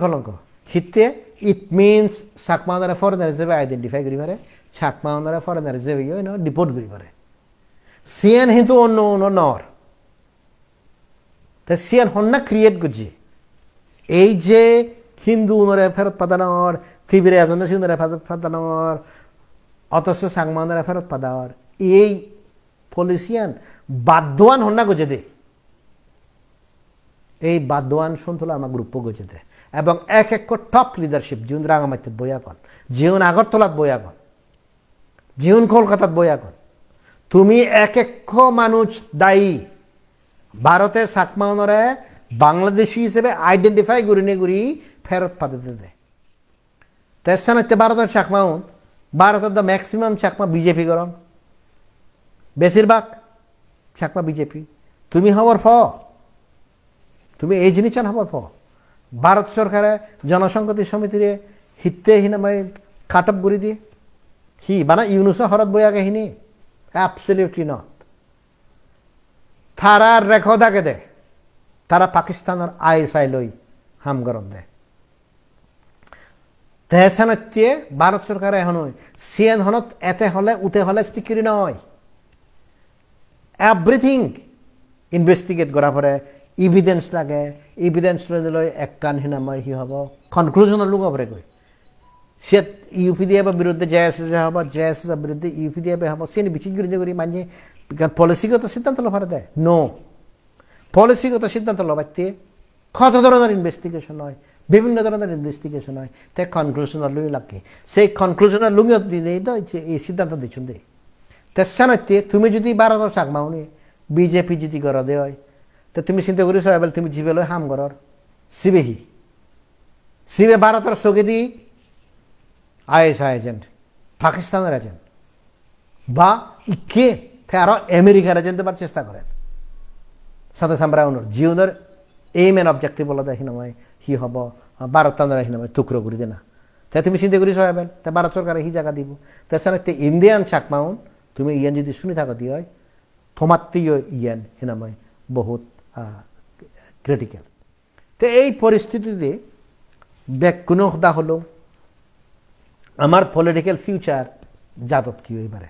Speaker 1: কলঙ্ক হিতে ইট মিনস চাকমাউনারে ফরেনার হিসেবে আইডেন্টিফাই করি পারে ছাকমাউনারে ফরেনার হিসেবে ডিপোর্ট করি পারে সিএন কিন্তু অন্য নর তাই সিএন হন্না ক্রিয়েট করছে এই যে হিন্দু উনরে ফেরত পাতানোর থিবিরে এজন সিন্দরে ফেরত পাতানোর অথচ সাংমাউনারে ফেরত পাতাওয়ার এই পলিসিয়ান বাধ্যবান হন্না গজে দে এই বাধ্যবান সন্তুলা আমার গ্রুপ গজে দে এবং এক টপ লিডারশিপ জীবন রাঙামাটিত বইয়াকন জীবন আগরতলাত বইয়াকন জীবন কলকাতাত বইয়াকন তুমি এক মানুষ দায়ী ভারতে চাকমাউনরে বাংলাদেশী হিসেবে আইডেন্টিফাই করি ফেরত পাঠাতে দেয় তেসানাতে ভারতের চাকমাউন ভারতের দ্য ম্যাক্সিমাম চাকমা বিজেপি গরম বেশিরভাগ চাকমা বিজেপি তুমি হওয়ার তুমি এই জিনিস হওয়ার ভারত সরকারে জনসংহতি সমিতির হিতে হিনামাই খাটপ করে দিয়ে বানা ইউনুস হরত বইয়াকে হিনি অ্যাবসলিউটলি নট তারা রেকর্ড আগে দে তারা পাকিস্তানের আইএসআই লই হাম গরম দেয় তেহসানতে ভারত সরকার এখন সিএন হনত এতে হলে উতে হলে স্থির নয় এভরিথিং ইনভেস্টিগেট করা পরে ইভিডেন্স লাগে ইভিডেন্স লৈ এক কান হিনাময় সি হ'ব কনক্লুজনৰ লোক হ'ব গৈ সে ইউপি দিয়ে বিরুদ্ধে জেএসএস হব জেএসএস বিরুদ্ধে ইউপি দিয়ে হব সে বিচিত করে মানে পলিসিগত সিদ্ধান্ত লবার দেয় নো পলিসিগত সিদ্ধান্ত লবাইতে কত ধরনের ইনভেস্টিগেশন হয় বিভিন্ন ধরনের ইনভেস্টিগেশন হয় তাই কনক্লুশনের লুই লাগে সেই কনক্লুশনের লুঙিয়ে দিয়ে এই সিদ্ধান্ত দিচ্ছেন দেয় তেসানতে তুমি যদি ভারতের চাকমাউনি বিজেপি যদি করা দে হয় তো তুমি চিন্তা করিস এবার তুমি জিবে লয় হাম করার সিবেহি সিবে ভারতের চোখে দি আইএসআই এজেন্ট পাকিস্তানের এজেন্ট বা ইকে আরো আমেরিকার এজেন্ট দেবার চেষ্টা করেন সাথে সামরাউনের জিওনের এইম এন্ড অবজেক্টিভ বলা দেখি নয় হি হব ভারত তান্দ্রা হি নয় টুকরো করে দে না তাই তুমি চিন্তা করিস এবার তা ভারত সরকারে হি জায়গা দিব তেসানতে ইন্ডিয়ান চাকমাউন তুমি ইয়ান যদি শুনি থাকো দিয়ে হয় তোমাত্তীয় ইয়ান হিনাময় বহুত ক্রিটিক্যাল তো এই পরিস্থিতিতে কোনো কথা হলো আমার পলিটিক্যাল ফিউচার জাতত কি হয়ে পারে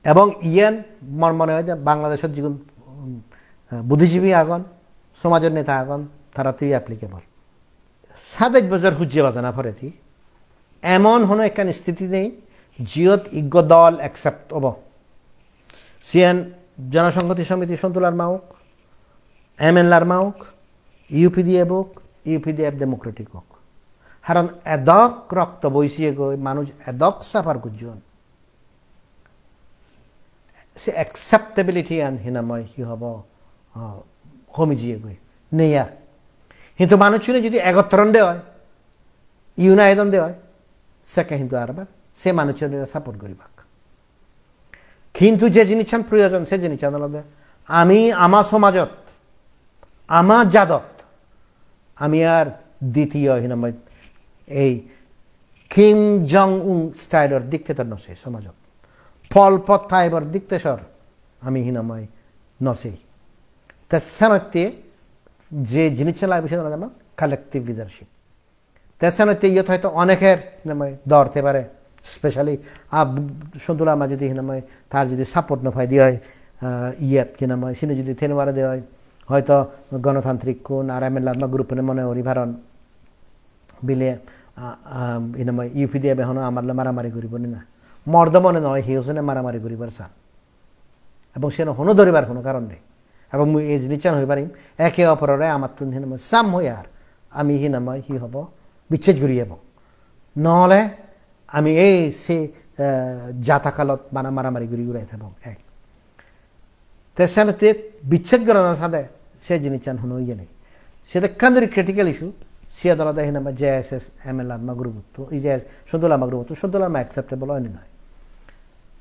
Speaker 1: এবং ইয়ান মন মনে হয় যে বাংলাদেশের যখন বুদ্ধিজীবী আগন সমাজের নেতা আগন তারা তুই অ্যাপ্লিকেবল 7 বছর হুজিয়ে বাজানা ফরেতি এমন হনো একটা স্থিতি নেই জিয়ত ইজ্ঞ দল অ্যাকসেপ্ট হব সিএন জনসংহতি সমিতি সন্তুলার মাউক এমএনলার মাউক ইউপিডিএফ ডেমোক্রেটিক হোক কারণ এদক রক্ত বইছিয়ে গই মানুষ এদক সাফার গুজন সে অ্যাকসেপ্টেবিলিটি আন হিনাময় কি হব কমিজিয়ে গই নেয়া কিন্তু মানুষ যদি একত্রণ দেওয়া হয় ইউনাইটন দেওয়া হয় সেকে কিন্তু আরবার সে মানুষের সাপোর্ট করিবাক কিন্তু যে জিনিস প্রয়োজন সে জিনিস আলাদা আমি আমার সমাজত আমার জাদত আমি আর দ্বিতীয় হিনাময় এই কিম জং উং স্টাইলের ডিক্টেটর নছে সমাজত ফলপথ থাইবর ডিক্টেটর আমি হিনাময় নছে তেসানতে যে জিনিস লাগবে সেটা জানো কালেকটিভ লিডারশিপ তেসানতে ইয়ত হয়তো অনেকের হিনাময় দরতে পারে স্পেশালি সন্তুলা মা যদি হিনাময় তার যদি সাপোর্ট নফাই দিয়ে হয় ইয়াত কিনাময় সিনে যদি থেনমারা দেওয়া হয় হয়তো গণতান্ত্রিক কোন আর এমএলআর গ্রুপে মনে অরিভারণ বিলে ইনাময় ইউপিডিএফ এখনো আমার মারামারি করিব না মর্দ মনে নয় হিউসনে মারামারি করিবার চান এবং সে হনো ধরিবার কোনো কারণ নেই এবং মুই এই জিনিস হয়ে পারিম একে অপরের আমার তুন হিনাময় সাম হই আর আমি হিনাময় হি হব বিচ্ছেদ করি এবং নহলে আমি এই সে জাতাকালত মারামারি করি ঘুরাই থাকব এক তেসানতে বিচ্ছেদ করা সাথে সে জিনিস হনো ইয়ে নেই সেটা কান্দারি ক্রিটিক্যাল ইস্যু সে দলদা হিনামা জেএসএস এমএলআর মাগরুবুত্ব এই যে সন্তুলা মাগরুবুত্ব সন্তুলা মা অ্যাকসেপ্টেবল হয়নি নয়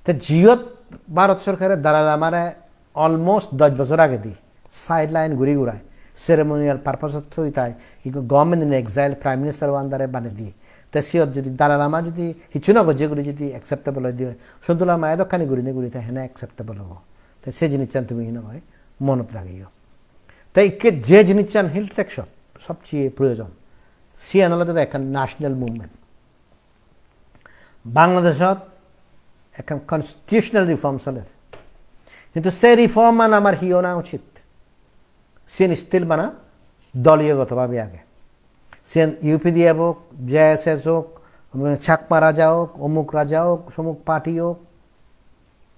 Speaker 1: তো জিয়ত ভারত সরকারের দালাল আমারে অলমোস্ট 10 বছর আগে দি সাইড লাইন ঘুরায় সেরেমোনিয়াল পারপাসত থই তাই government in exile prime minister ওয়ান্দারে বানে দিয়ে তা সিয়ত যদি দালাল আমা যদি কিছু না যেগুলি যদি অ্যাকসেপ্টেবল হয় দিয়ে সন্তুলা মা এদখানি ঘুরি তাই হেনা অ্যাকসেপ্টেবল হবো তাই সে জিনিস চান তুমি হিনা হয় মনত রাখিও তাই যে জিনিস চান হিল টেকশন সবচেয়ে প্রয়োজন সি আনালতে এখন ন্যাশনাল মুভমেন্ট বাংলাদেশত এখন কনস্টিটিউশনাল রিফর্ম চলে কিন্তু সে রিফর্ম মান আমার হিও না উচিত সে স্থির মানা দলীয়গতভাবে আগে সে ইউপিডিএফ হোক জেএসএস হোক চাকমা রাজা হোক অমুক রাজা হোক সমুক পার্টি হোক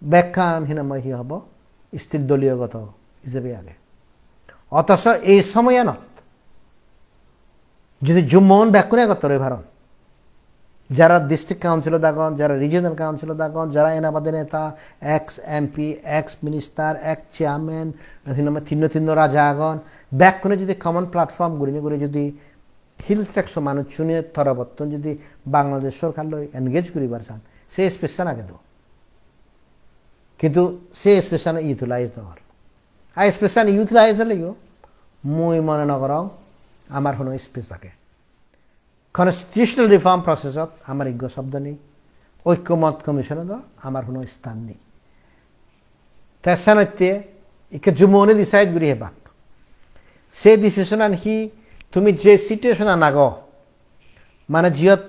Speaker 1: ব্যাখ্যান হিনাময় হি হব স্থির দলীয়গত হিসেবে আগে অথচ এই সময়ানত যদি জুম্মন ব্যাকুনে করতে ভারত যারা ডিস্ট্রিক্ট কাউন্সিলর দাগন যারা রিজিয়নাল কাউন্সিলর দাগন যারা এনাবাদে নেতা ex MP ex minister ex chairman তিন্ন রাজা আগন ব্যাকুনে যদি কমন প্ল্যাটফর্ম ঘুরে যদি হিল ট্রেক্স মানুষ শুনে থরবর্তন যদি বাংলাদেশ সরকার লই এনগেজ করিবার চান সে স্পেশাল আগে তো কিন্তু সে স্পেশাল ইউটিলাইজ নহর আর স্পেশাল ইউটিলাইজ হলেও মুই মনে নকরাও আমার কোনো স্পেস থাকে কনস্টিটিউশনাল রিফর্ম প্রসেসত আমার ইজ্ঞ শব্দ নেই ঐক্যমত কমিশনত আমার কোনো স্থান নেই তেসানত্যে ইকে জুমনে ডিসাইড করি হেবাক সে ডিসিশন আন হি তুমি যে সিচুয়েশন আনাগ মানে জিয়ত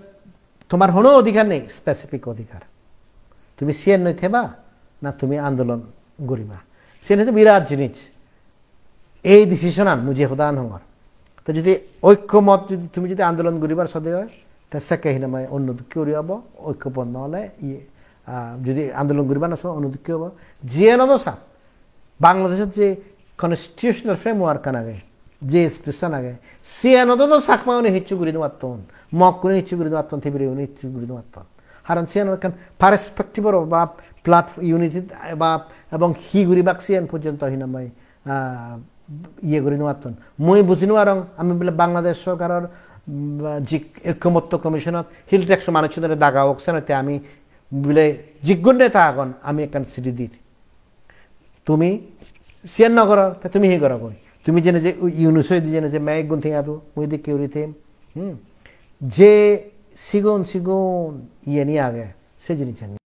Speaker 1: তোমার কোনো অধিকার নেই স্পেসিফিক অধিকার তুমি সিএন নই থেবা না তুমি আন্দোলন করিবা সে হচ্ছে বিরাট জিনিস এই ডিসিশন আন মুঝে হুদান হওয়ার তো যদি ঐক্যমত যদি তুমি যদি আন্দোলন করিবার সদে হয় তা সেকে হিনামায় অন্যদিকে হব ঐক্যপদ নহলে যদি আন্দোলন করিবার না অন্যদিকে হব যিয়ে নদশা বাংলাদেশের যে কনস্টিটিউশনাল ফ্রেমওয়ার্ক আগে যে স্পেশাল আগে সে নদ চাকমা উনি হিচ্ছু করি মাত্তন মক করে হিচ্ছু করি মাত্তন থিবিরে উনি হিচ্ছু করি মাত্তন হারান সিয়ান কান পার্সপেক্টিভর বা প্লাট ইউনিটি বা এবং হি গুরি বাক সিয়ান পর্যন্ত হিনামাই ইয়ে করি নোয়াতন মই বুঝি নোয়ারং আমি বলে বাংলাদেশ সরকারের যে ঐক্যমত্য কমিশনত হিল ট্যাক্স মানুষদের দাগা হোকসানতে আমি বলে জিজ্ঞুন্ডে তা আগন আমি একান সিডি দিই তুমি সিয়ান নগর তুমি হি করা কই তুমি জেনে যে ইউনুসই জেনে যে ম্যাগ গুন থিং আদু মুই দি কেউরি থেম যে সিগুন ইয়ে নিয়ে আগে সে জিনিস